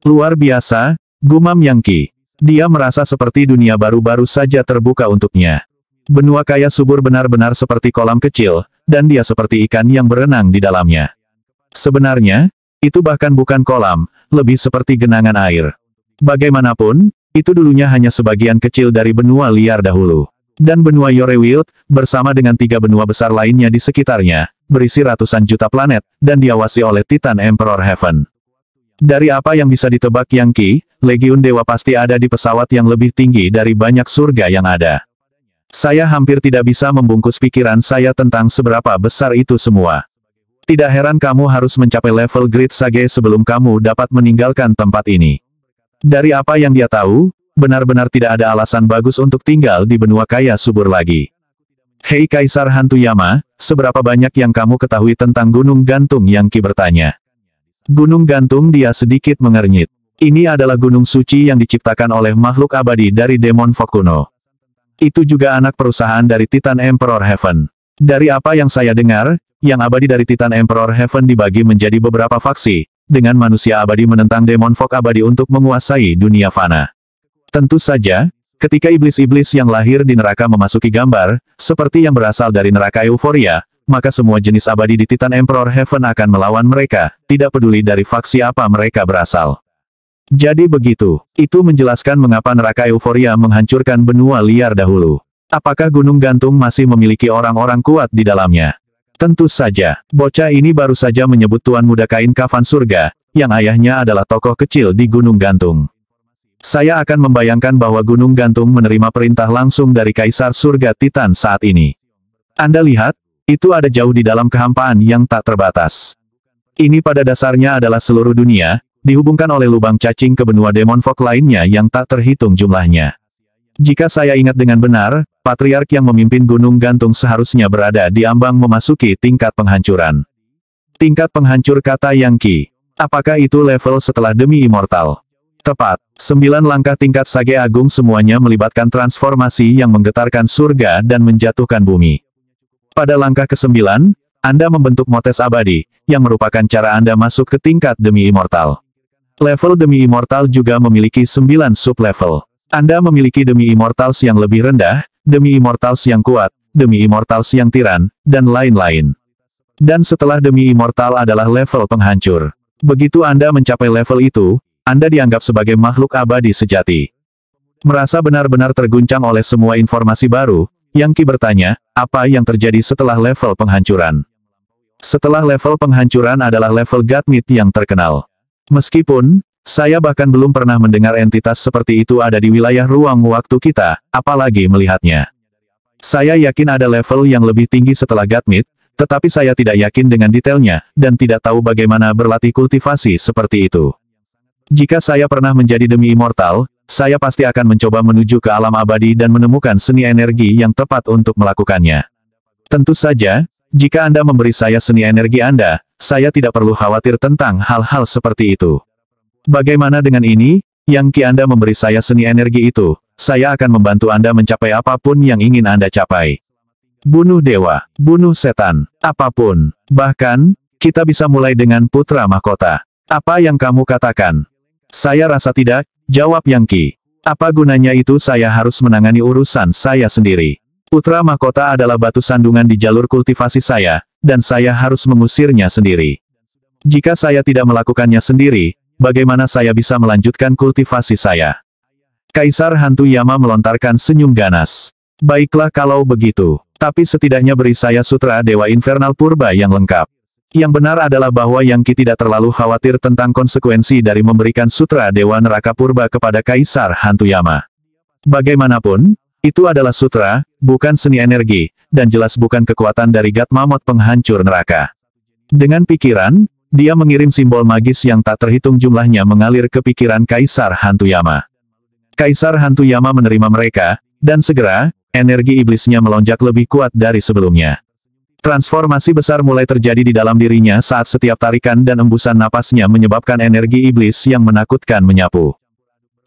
Luar biasa, gumam Yang Qi. Dia merasa seperti dunia baru-baru saja terbuka untuknya. Benua kaya subur benar-benar seperti kolam kecil, dan dia seperti ikan yang berenang di dalamnya. Sebenarnya, itu bahkan bukan kolam, lebih seperti genangan air. Bagaimanapun, itu dulunya hanya sebagian kecil dari benua liar dahulu. Dan benua Yorewild, bersama dengan 3 benua besar lainnya di sekitarnya, berisi ratusan juta planet, dan diawasi oleh Titan Emperor Heaven. Dari apa yang bisa ditebak Yang Qi, Legiun Dewa pasti ada di pesawat yang lebih tinggi dari banyak surga yang ada. Saya hampir tidak bisa membungkus pikiran saya tentang seberapa besar itu semua. Tidak heran kamu harus mencapai level Great Sage sebelum kamu dapat meninggalkan tempat ini. Dari apa yang dia tahu, benar-benar tidak ada alasan bagus untuk tinggal di benua kaya subur lagi. Hei Kaisar Hantuyama, seberapa banyak yang kamu ketahui tentang Gunung Gantung? Yang Qi bertanya. Gunung Gantung, dia sedikit mengernyit. Ini adalah gunung suci yang diciptakan oleh makhluk abadi dari Demon Fog kuno. Itu juga anak perusahaan dari Titan Emperor Heaven. Dari apa yang saya dengar, yang abadi dari Titan Emperor Heaven dibagi menjadi beberapa faksi, dengan manusia abadi menentang demon fog abadi untuk menguasai dunia fana. Tentu saja, ketika iblis-iblis yang lahir di neraka memasuki gambar, seperti yang berasal dari neraka euforia, maka semua jenis abadi di Titan Emperor Heaven akan melawan mereka, tidak peduli dari faksi apa mereka berasal. Jadi begitu, itu menjelaskan mengapa neraka euforia menghancurkan benua liar dahulu. Apakah Gunung Gantung masih memiliki orang-orang kuat di dalamnya? Tentu saja, bocah ini baru saja menyebut Tuan Muda Kain Kafan Surga, yang ayahnya adalah tokoh kecil di Gunung Gantung. Saya akan membayangkan bahwa Gunung Gantung menerima perintah langsung dari Kaisar Surga Titan saat ini. Anda lihat, itu ada jauh di dalam kehampaan yang tak terbatas. Ini pada dasarnya adalah seluruh dunia, dihubungkan oleh lubang cacing ke benua demon fog lainnya yang tak terhitung jumlahnya. Jika saya ingat dengan benar, Patriark yang memimpin Gunung Gantung seharusnya berada di ambang memasuki tingkat penghancuran. Tingkat penghancur, kata Yang Qi. Apakah itu level setelah demi immortal? Tepat, 9 langkah tingkat Sage Agung semuanya melibatkan transformasi yang menggetarkan surga dan menjatuhkan bumi. Pada langkah ke-9, Anda membentuk motes abadi, yang merupakan cara Anda masuk ke tingkat demi immortal. Level demi immortal juga memiliki 9 sub-level. Anda memiliki demi immortals yang lebih rendah, demi immortals yang kuat, demi immortals yang tiran, dan lain-lain. Dan setelah demi immortal adalah level penghancur. Begitu Anda mencapai level itu, Anda dianggap sebagai makhluk abadi sejati. Merasa benar-benar terguncang oleh semua informasi baru, Yang Qi bertanya, apa yang terjadi setelah level penghancuran? Setelah level penghancuran adalah level Godmeat yang terkenal. Meskipun, saya bahkan belum pernah mendengar entitas seperti itu ada di wilayah ruang waktu kita, apalagi melihatnya. Saya yakin ada level yang lebih tinggi setelah Godmeat, tetapi saya tidak yakin dengan detailnya, dan tidak tahu bagaimana berlatih kultivasi seperti itu. Jika saya pernah menjadi demi immortal, saya pasti akan mencoba menuju ke alam abadi dan menemukan seni energi yang tepat untuk melakukannya. Tentu saja, jika Anda memberi saya seni energi Anda, saya tidak perlu khawatir tentang hal-hal seperti itu. Bagaimana dengan ini? Yang Qi, Anda memberi saya seni energi itu, saya akan membantu Anda mencapai apapun yang ingin Anda capai. Bunuh dewa, bunuh setan, apapun. Bahkan, kita bisa mulai dengan putra mahkota. Apa yang kamu katakan? Saya rasa tidak, jawab Yang Qi. Apa gunanya itu? Saya harus menangani urusan saya sendiri. Putra mahkota adalah batu sandungan di jalur kultivasi saya, dan saya harus mengusirnya sendiri. Jika saya tidak melakukannya sendiri, bagaimana saya bisa melanjutkan kultivasi saya? Kaisar Hantu Yama melontarkan senyum ganas. Baiklah kalau begitu, tapi setidaknya beri saya sutra Dewa Infernal Purba yang lengkap. Yang benar adalah bahwa Yang Qi tidak terlalu khawatir tentang konsekuensi dari memberikan sutra Dewa Neraka Purba kepada Kaisar Hantu Yama. Bagaimanapun, itu adalah sutra, bukan seni energi, dan jelas bukan kekuatan dari God Mammoth penghancur neraka. Dengan pikiran, dia mengirim simbol magis yang tak terhitung jumlahnya mengalir ke pikiran Kaisar Hantu Yama. Kaisar Hantu Yama menerima mereka, dan segera, energi iblisnya melonjak lebih kuat dari sebelumnya. Transformasi besar mulai terjadi di dalam dirinya saat setiap tarikan dan embusan napasnya menyebabkan energi iblis yang menakutkan menyapu.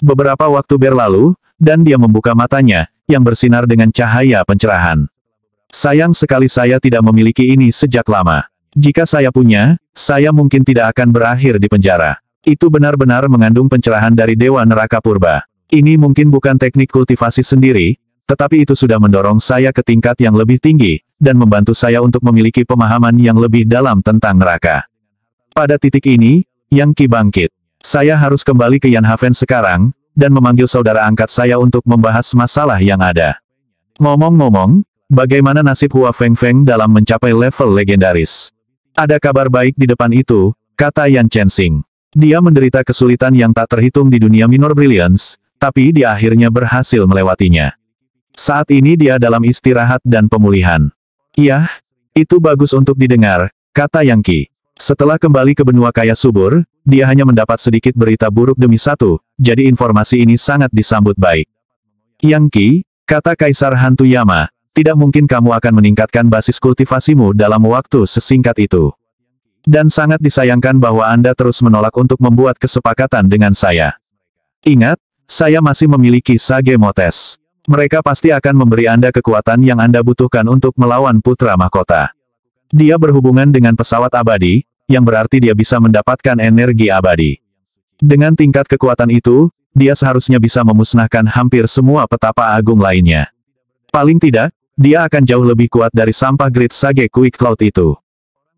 Beberapa waktu berlalu, dan dia membuka matanya, yang bersinar dengan cahaya pencerahan. Sayang sekali saya tidak memiliki ini sejak lama. Jika saya punya, saya mungkin tidak akan berakhir di penjara. Itu benar-benar mengandung pencerahan dari Dewa Neraka Purba. Ini mungkin bukan teknik kultivasi sendiri, tetapi itu sudah mendorong saya ke tingkat yang lebih tinggi, dan membantu saya untuk memiliki pemahaman yang lebih dalam tentang neraka. Pada titik ini, Yang Qi bangkit. Saya harus kembali ke Yanhaven sekarang, dan memanggil saudara angkat saya untuk membahas masalah yang ada. Ngomong-ngomong, bagaimana nasib Hua Fengfeng dalam mencapai level legendaris? Ada kabar baik di depan itu, kata Yan Chensing. Dia menderita kesulitan yang tak terhitung di dunia Minor Brilliance, tapi dia akhirnya berhasil melewatinya. Saat ini dia dalam istirahat dan pemulihan. Iya, itu bagus untuk didengar, kata Yang Qi. Setelah kembali ke benua kaya subur, dia hanya mendapat sedikit berita buruk demi satu, jadi informasi ini sangat disambut baik. Yang Qi, kata Kaisar Hantu Yama, tidak mungkin kamu akan meningkatkan basis kultivasimu dalam waktu sesingkat itu. Dan sangat disayangkan bahwa Anda terus menolak untuk membuat kesepakatan dengan saya. Ingat, saya masih memiliki Sage Motes. Mereka pasti akan memberi Anda kekuatan yang Anda butuhkan untuk melawan Putra Mahkota. Dia berhubungan dengan pesawat abadi, yang berarti dia bisa mendapatkan energi abadi. Dengan tingkat kekuatan itu, dia seharusnya bisa memusnahkan hampir semua petapa agung lainnya. Paling tidak, dia akan jauh lebih kuat dari sampah Great Sage Quick Cloud itu.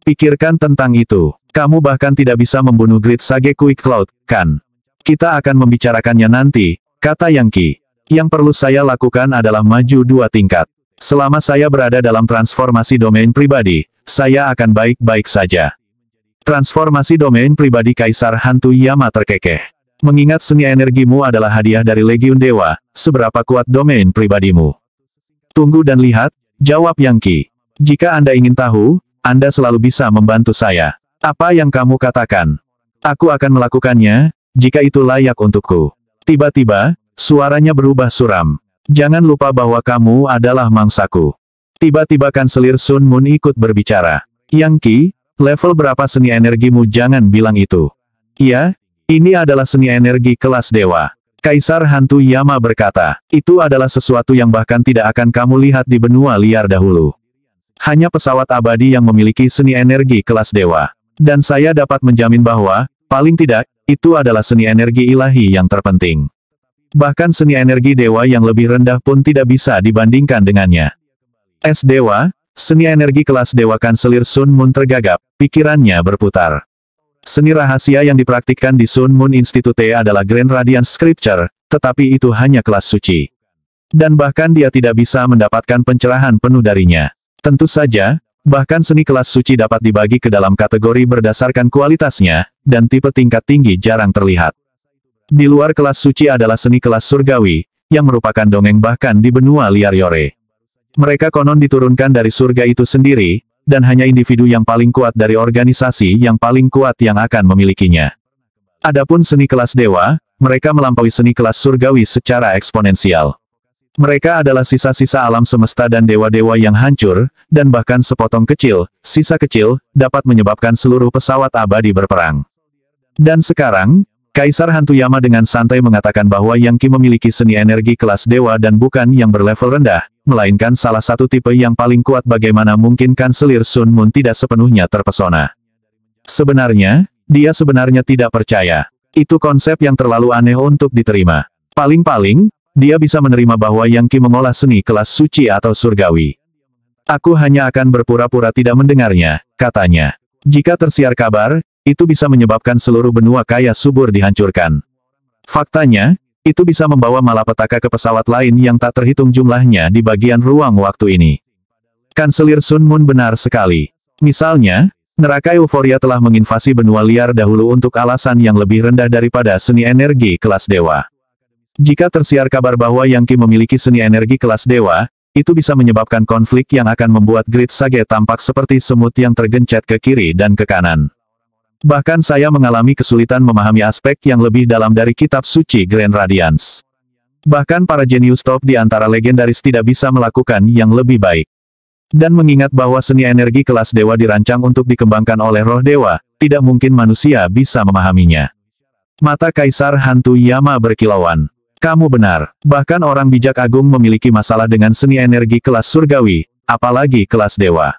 Pikirkan tentang itu. Kamu bahkan tidak bisa membunuh Great Sage Quick Cloud, kan? Kita akan membicarakannya nanti, kata Yang Qi. Yang perlu saya lakukan adalah maju 2 tingkat. Selama saya berada dalam transformasi domain pribadi, saya akan baik-baik saja. Transformasi domain pribadi Kaisar Hantu Yama terkekeh. Mengingat seni energimu adalah hadiah dari Legiun Dewa, seberapa kuat domain pribadimu? Tunggu dan lihat, jawab Yang Qi. Jika Anda ingin tahu, Anda selalu bisa membantu saya. Apa yang kamu katakan? Aku akan melakukannya, jika itu layak untukku. Tiba-tiba, suaranya berubah suram. Jangan lupa bahwa kamu adalah mangsaku. Tiba-tiba Kanselir Sun Moon ikut berbicara. Yang Qi, level berapa seni energimu? Jangan bilang itu. Iya, ini adalah seni energi kelas dewa. Kaisar Hantu Yama berkata, itu adalah sesuatu yang bahkan tidak akan kamu lihat di benua liar dahulu. Hanya pesawat abadi yang memiliki seni energi kelas dewa. Dan saya dapat menjamin bahwa, paling tidak, itu adalah seni energi ilahi yang terpenting. Bahkan seni energi dewa yang lebih rendah pun tidak bisa dibandingkan dengannya. Es dewa, seni energi kelas dewa. Kanselir Sun Moon tergagap, pikirannya berputar. Seni rahasia yang dipraktikkan di Sun Moon Institute adalah Grand Radiance Scripture, tetapi itu hanya kelas suci. Dan bahkan dia tidak bisa mendapatkan pencerahan penuh darinya. Tentu saja, bahkan seni kelas suci dapat dibagi ke dalam kategori berdasarkan kualitasnya, dan tipe tingkat tinggi jarang terlihat. Di luar kelas suci adalah seni kelas surgawi, yang merupakan dongeng bahkan di benua liar Yore. Mereka konon diturunkan dari surga itu sendiri, dan hanya individu yang paling kuat dari organisasi yang paling kuat yang akan memilikinya. Adapun seni kelas dewa, mereka melampaui seni kelas surgawi secara eksponensial. Mereka adalah sisa-sisa alam semesta dan dewa-dewa yang hancur, dan bahkan sepotong kecil, sisa kecil, dapat menyebabkan seluruh pesawat abadi berperang. Dan sekarang, Kaisar Hantu Yama dengan santai mengatakan bahwa Yang Qi memiliki seni energi kelas dewa dan bukan yang berlevel rendah, melainkan salah satu tipe yang paling kuat. Bagaimana mungkin Kanselir Sun Moon tidak sepenuhnya terpesona? Sebenarnya, dia sebenarnya tidak percaya. Itu konsep yang terlalu aneh untuk diterima. Paling-paling, dia bisa menerima bahwa Yang Qi mengolah seni kelas suci atau surgawi. Aku hanya akan berpura-pura tidak mendengarnya, katanya. Jika tersiar kabar, itu bisa menyebabkan seluruh benua kaya subur dihancurkan. Faktanya, itu bisa membawa malapetaka ke pesawat lain yang tak terhitung jumlahnya di bagian ruang waktu ini. Kanselir Sun Moon benar sekali. Misalnya, neraka euforia telah menginvasi benua liar dahulu untuk alasan yang lebih rendah daripada seni energi kelas dewa. Jika tersiar kabar bahwa Yang Qi memiliki seni energi kelas dewa, itu bisa menyebabkan konflik yang akan membuat Great Sage tampak seperti semut yang tergencet ke kiri dan ke kanan. Bahkan saya mengalami kesulitan memahami aspek yang lebih dalam dari kitab suci Grand Radiance. Bahkan para jenius top di antara legendaris tidak bisa melakukan yang lebih baik. Dan mengingat bahwa seni energi kelas dewa dirancang untuk dikembangkan oleh roh dewa, tidak mungkin manusia bisa memahaminya. Mata Kaisar Hantu Yama berkilauan. Kamu benar, bahkan orang bijak agung memiliki masalah dengan seni energi kelas surgawi, apalagi kelas dewa.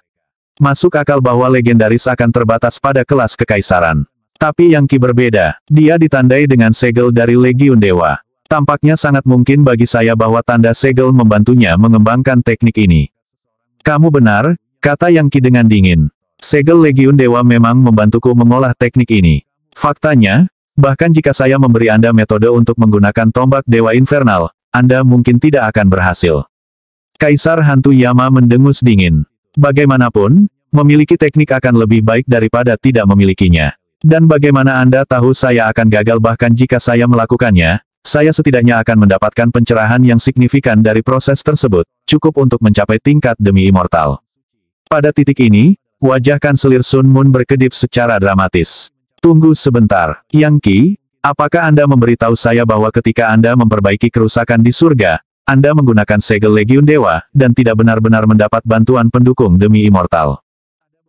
Masuk akal bahwa legendaris akan terbatas pada kelas kekaisaran. Tapi Yang Qi berbeda, dia ditandai dengan segel dari Legiun Dewa. Tampaknya sangat mungkin bagi saya bahwa tanda segel membantunya mengembangkan teknik ini. Kamu benar, kata Yang Qi dengan dingin. Segel Legiun Dewa memang membantuku mengolah teknik ini. Faktanya, bahkan jika saya memberi Anda metode untuk menggunakan tombak Dewa Infernal, Anda mungkin tidak akan berhasil. Kaisar Hantu Yama mendengus dingin. Bagaimanapun, memiliki teknik akan lebih baik daripada tidak memilikinya. Dan bagaimana Anda tahu saya akan gagal? Bahkan jika saya melakukannya, saya setidaknya akan mendapatkan pencerahan yang signifikan dari proses tersebut, cukup untuk mencapai tingkat demi immortal. Pada titik ini, wajah Kanselir Sun Moon berkedip secara dramatis. Tunggu sebentar, Yang Qi, apakah Anda memberitahu saya bahwa ketika Anda memperbaiki kerusakan di surga, Anda menggunakan segel Legiun Dewa, dan tidak benar-benar mendapat bantuan pendukung demi immortal?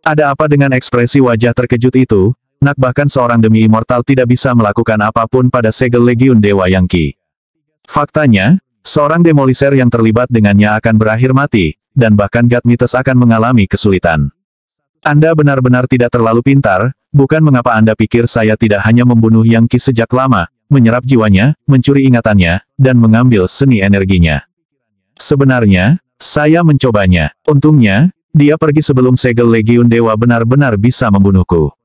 Ada apa dengan ekspresi wajah terkejut itu? Nak bahkan seorang demi immortal tidak bisa melakukan apapun pada segel Legiun Dewa Yang Qi. Faktanya, seorang demoliser yang terlibat dengannya akan berakhir mati, dan bahkan God Mites akan mengalami kesulitan. Anda benar-benar tidak terlalu pintar, bukan mengapa Anda pikir saya tidak hanya membunuh Yang Qi sejak lama, menyerap jiwanya, mencuri ingatannya, dan mengambil seni energinya. Sebenarnya, saya mencobanya. Untungnya, dia pergi sebelum segel Legiun Dewa benar-benar bisa membunuhku.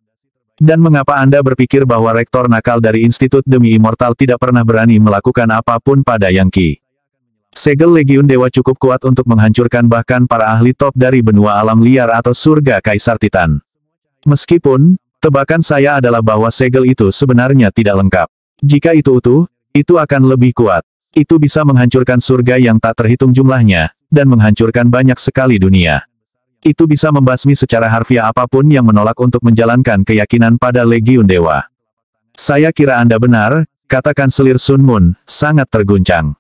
Dan mengapa Anda berpikir bahwa rektor nakal dari Institut Demi Immortal tidak pernah berani melakukan apapun pada Yang Qi? Segel Legiun Dewa cukup kuat untuk menghancurkan bahkan para ahli top dari benua alam liar atau surga Kaisar Titan. Meskipun, tebakan saya adalah bahwa segel itu sebenarnya tidak lengkap. Jika itu utuh, itu akan lebih kuat. Itu bisa menghancurkan surga yang tak terhitung jumlahnya, dan menghancurkan banyak sekali dunia. Itu bisa membasmi secara harfiah apapun yang menolak untuk menjalankan keyakinan pada Legiun Dewa. Saya kira Anda benar, kata Kanselir Sun Moon, sangat terguncang.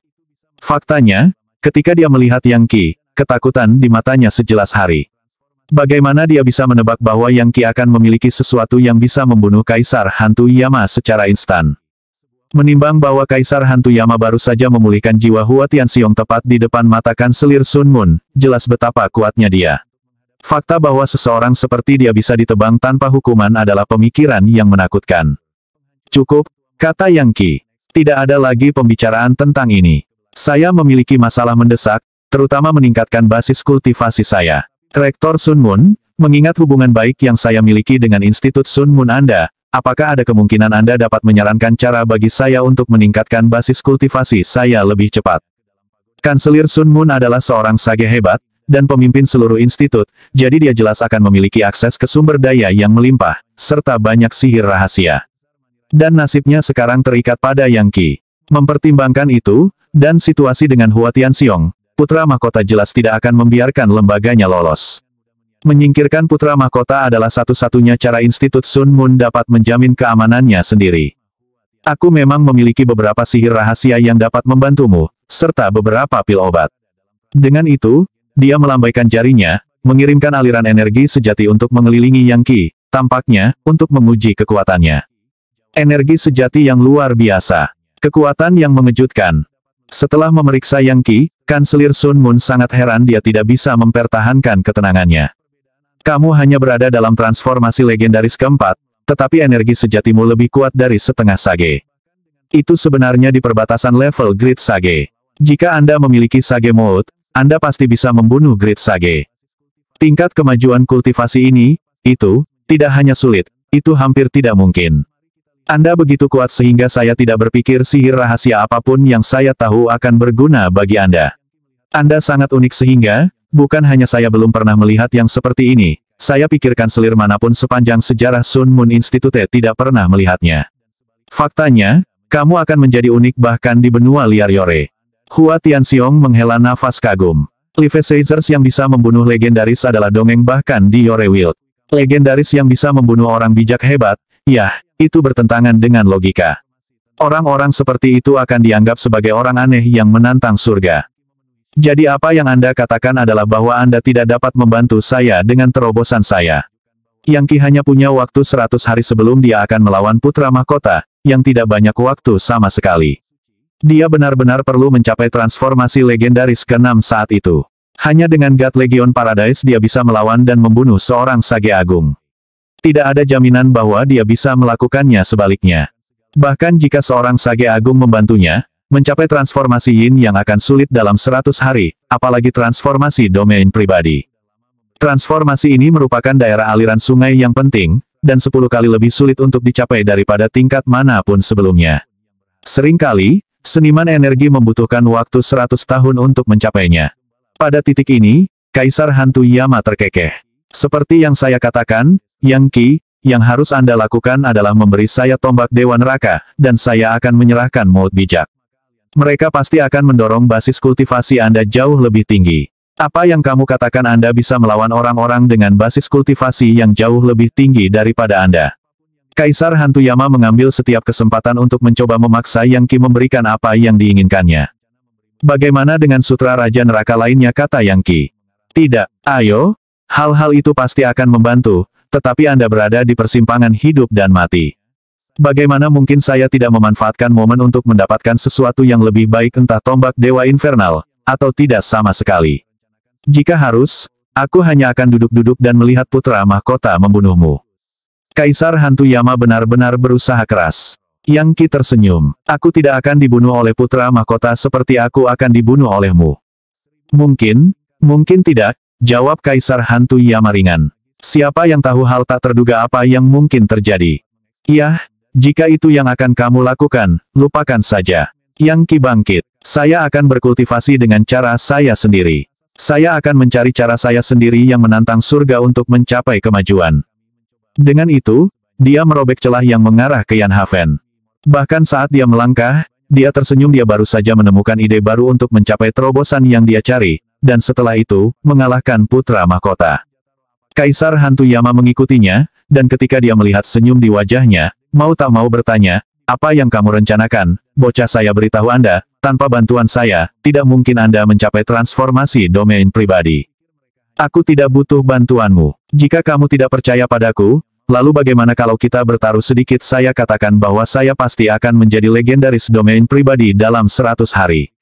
Faktanya, ketika dia melihat Yang Qi, ketakutan di matanya sejelas hari. Bagaimana dia bisa menebak bahwa Yang Qi akan memiliki sesuatu yang bisa membunuh Kaisar Hantu Yama secara instan? Menimbang bahwa Kaisar Hantu Yama baru saja memulihkan jiwa Hua Tianxiong tepat di depan mata Kanselir Sun Moon, jelas betapa kuatnya dia. Fakta bahwa seseorang seperti dia bisa ditebang tanpa hukuman adalah pemikiran yang menakutkan. Cukup, kata Yang Qi. Tidak ada lagi pembicaraan tentang ini. Saya memiliki masalah mendesak, terutama meningkatkan basis kultivasi saya. Rektor Sun Moon, mengingat hubungan baik yang saya miliki dengan Institut Sun Moon Anda, apakah ada kemungkinan Anda dapat menyarankan cara bagi saya untuk meningkatkan basis kultivasi saya lebih cepat? Kanselir Sun Moon adalah seorang sage hebat, dan pemimpin seluruh institut, jadi dia jelas akan memiliki akses ke sumber daya yang melimpah, serta banyak sihir rahasia. Dan nasibnya sekarang terikat pada Yang Qi. Mempertimbangkan itu, dan situasi dengan Hua Tianxiong, putra mahkota jelas tidak akan membiarkan lembaganya lolos. Menyingkirkan putra mahkota adalah satu-satunya cara Institut Sun Moon dapat menjamin keamanannya sendiri. Aku memang memiliki beberapa sihir rahasia yang dapat membantumu, serta beberapa pil obat. Dengan itu, dia melambaikan jarinya, mengirimkan aliran energi sejati untuk mengelilingi Yang Qi, tampaknya, untuk menguji kekuatannya. Energi sejati yang luar biasa. Kekuatan yang mengejutkan. Setelah memeriksa Yang Qi, Kanselir Sun Moon sangat heran dia tidak bisa mempertahankan ketenangannya. Kamu hanya berada dalam transformasi legendaris keempat, tetapi energi sejatimu lebih kuat dari setengah sage. Itu sebenarnya di perbatasan level Great Sage. Jika Anda memiliki Sage Mode, Anda pasti bisa membunuh Great Sage. Tingkat kemajuan kultivasi ini, itu, tidak hanya sulit, itu hampir tidak mungkin. Anda begitu kuat sehingga saya tidak berpikir sihir rahasia apapun yang saya tahu akan berguna bagi Anda. Anda sangat unik sehingga, bukan hanya saya belum pernah melihat yang seperti ini, saya pikirkan selir manapun sepanjang sejarah Sun Moon Institute tidak pernah melihatnya. Faktanya, kamu akan menjadi unik bahkan di benua liar Yore. Hua Tianxiong menghela nafas kagum. Live Caesars yang bisa membunuh legendaris adalah dongeng bahkan di Yore Wild. Legendaris yang bisa membunuh orang bijak hebat, ya, itu bertentangan dengan logika. Orang-orang seperti itu akan dianggap sebagai orang aneh yang menantang surga. Jadi apa yang Anda katakan adalah bahwa Anda tidak dapat membantu saya dengan terobosan saya. Yang Qi hanya punya waktu 100 hari sebelum dia akan melawan putra mahkota, yang tidak banyak waktu sama sekali. Dia benar-benar perlu mencapai transformasi legendaris ke-6 saat itu. Hanya dengan God Legion Paradise dia bisa melawan dan membunuh seorang Sage Agung. Tidak ada jaminan bahwa dia bisa melakukannya sebaliknya. Bahkan jika seorang Sage Agung membantunya, mencapai transformasi Yin yang akan sulit dalam 100 hari, apalagi transformasi domain pribadi. Transformasi ini merupakan daerah aliran sungai yang penting, dan 10 kali lebih sulit untuk dicapai daripada tingkat manapun sebelumnya. Seringkali, seniman energi membutuhkan waktu 100 tahun untuk mencapainya. Pada titik ini, Kaisar Hantu Yama terkekeh. Seperti yang saya katakan, Yang Qi, yang harus Anda lakukan adalah memberi saya tombak Dewa Neraka, dan saya akan menyerahkan mode bijak. Mereka pasti akan mendorong basis kultivasi Anda jauh lebih tinggi. Apa yang kamu katakan Anda bisa melawan orang-orang dengan basis kultivasi yang jauh lebih tinggi daripada Anda? Kaisar Hantu Yama mengambil setiap kesempatan untuk mencoba memaksa Yang Qi memberikan apa yang diinginkannya. Bagaimana dengan sutra Raja Neraka lainnya, kata Yang Qi. Tidak, ayo, hal-hal itu pasti akan membantu, tetapi Anda berada di persimpangan hidup dan mati. Bagaimana mungkin saya tidak memanfaatkan momen untuk mendapatkan sesuatu yang lebih baik, entah tombak Dewa Infernal, atau tidak sama sekali. Jika harus, aku hanya akan duduk-duduk dan melihat putra mahkota membunuhmu. Kaisar Hantu Yama benar-benar berusaha keras. Yang Qi tersenyum. Aku tidak akan dibunuh oleh putra mahkota seperti aku akan dibunuh olehmu. Mungkin tidak, jawab Kaisar Hantu Yama ringan. Siapa yang tahu hal tak terduga apa yang mungkin terjadi? Yah, jika itu yang akan kamu lakukan, lupakan saja. Yang Qi bangkit. Saya akan berkultivasi dengan cara saya sendiri. Saya akan mencari cara saya sendiri yang menantang surga untuk mencapai kemajuan. Dengan itu, dia merobek celah yang mengarah ke Yan Haven. Bahkan saat dia melangkah, dia tersenyum. Dia baru saja menemukan ide baru untuk mencapai terobosan yang dia cari, dan setelah itu, mengalahkan putra mahkota. Kaisar Hantu Yama mengikutinya, dan ketika dia melihat senyum di wajahnya, mau tak mau bertanya, apa yang kamu rencanakan, bocah? Saya beritahu Anda, tanpa bantuan saya, tidak mungkin Anda mencapai transformasi domain pribadi. Aku tidak butuh bantuanmu. Jika kamu tidak percaya padaku, lalu bagaimana kalau kita bertaruh sedikit? Saya katakan bahwa saya pasti akan menjadi legendaris domain pribadi dalam 100 hari.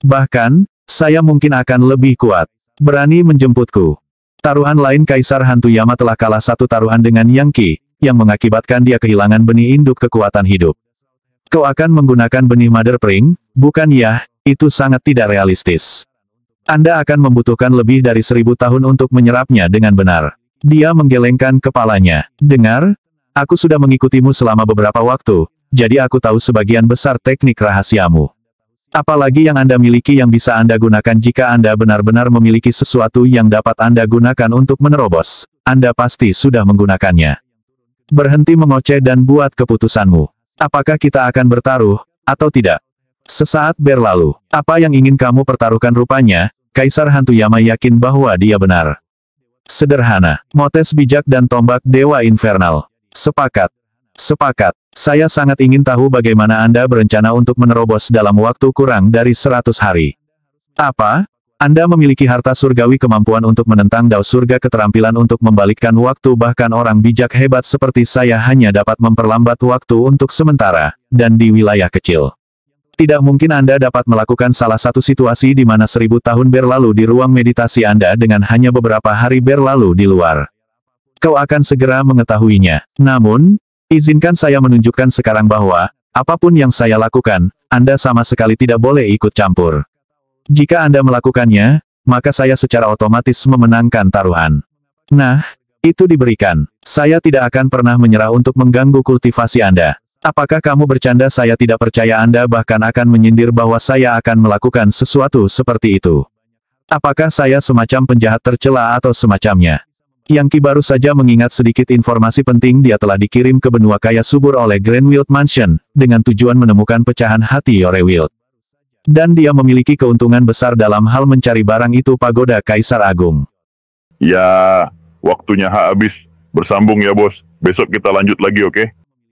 Bahkan, saya mungkin akan lebih kuat. Berani menjemputku? Taruhan lain Kaisar Hantu Yama telah kalah satu taruhan dengan Yang Qi, yang mengakibatkan dia kehilangan benih induk kekuatan hidup. Kau akan menggunakan benih Mother Pring, bukan ya? Itu sangat tidak realistis. Anda akan membutuhkan lebih dari 1000 tahun untuk menyerapnya dengan benar. Dia menggelengkan kepalanya. Dengar, aku sudah mengikutimu selama beberapa waktu, jadi aku tahu sebagian besar teknik rahasiamu. Apalagi yang Anda miliki yang bisa Anda gunakan? Jika Anda benar-benar memiliki sesuatu yang dapat Anda gunakan untuk menerobos, Anda pasti sudah menggunakannya. Berhenti mengoceh dan buat keputusanmu. Apakah kita akan bertaruh, atau tidak? Sesaat berlalu. Apa yang ingin kamu pertaruhkan? Rupanya, Kaisar Hantu Yama yakin bahwa dia benar. Sederhana. Motes bijak dan tombak Dewa Infernal. Sepakat. Sepakat. Saya sangat ingin tahu bagaimana Anda berencana untuk menerobos dalam waktu kurang dari 100 hari. Apa? Anda memiliki harta surgawi, kemampuan untuk menentang dao surga, keterampilan untuk membalikkan waktu, bahkan orang bijak hebat seperti saya hanya dapat memperlambat waktu untuk sementara, dan di wilayah kecil. Tidak mungkin Anda dapat melakukan salah satu situasi di mana 1000 tahun berlalu di ruang meditasi Anda dengan hanya beberapa hari berlalu di luar. Kau akan segera mengetahuinya. Namun, izinkan saya menunjukkan sekarang bahwa, apapun yang saya lakukan, Anda sama sekali tidak boleh ikut campur. Jika Anda melakukannya, maka saya secara otomatis memenangkan taruhan. Nah, itu diberikan. Saya tidak akan pernah menyerah untuk mengganggu kultivasi Anda. Apakah kamu bercanda? Saya tidak percaya Anda bahkan akan menyindir bahwa saya akan melakukan sesuatu seperti itu. Apakah saya semacam penjahat tercela atau semacamnya? Yang Qi baru saja mengingat sedikit informasi penting. Dia telah dikirim ke benua kaya subur oleh Grandwild Mansion, dengan tujuan menemukan pecahan hati Yorewild. Dan dia memiliki keuntungan besar dalam hal mencari barang itu. Pagoda Kaisar Agung. Ya, waktunya habis. Bersambung ya bos. Besok kita lanjut lagi, oke?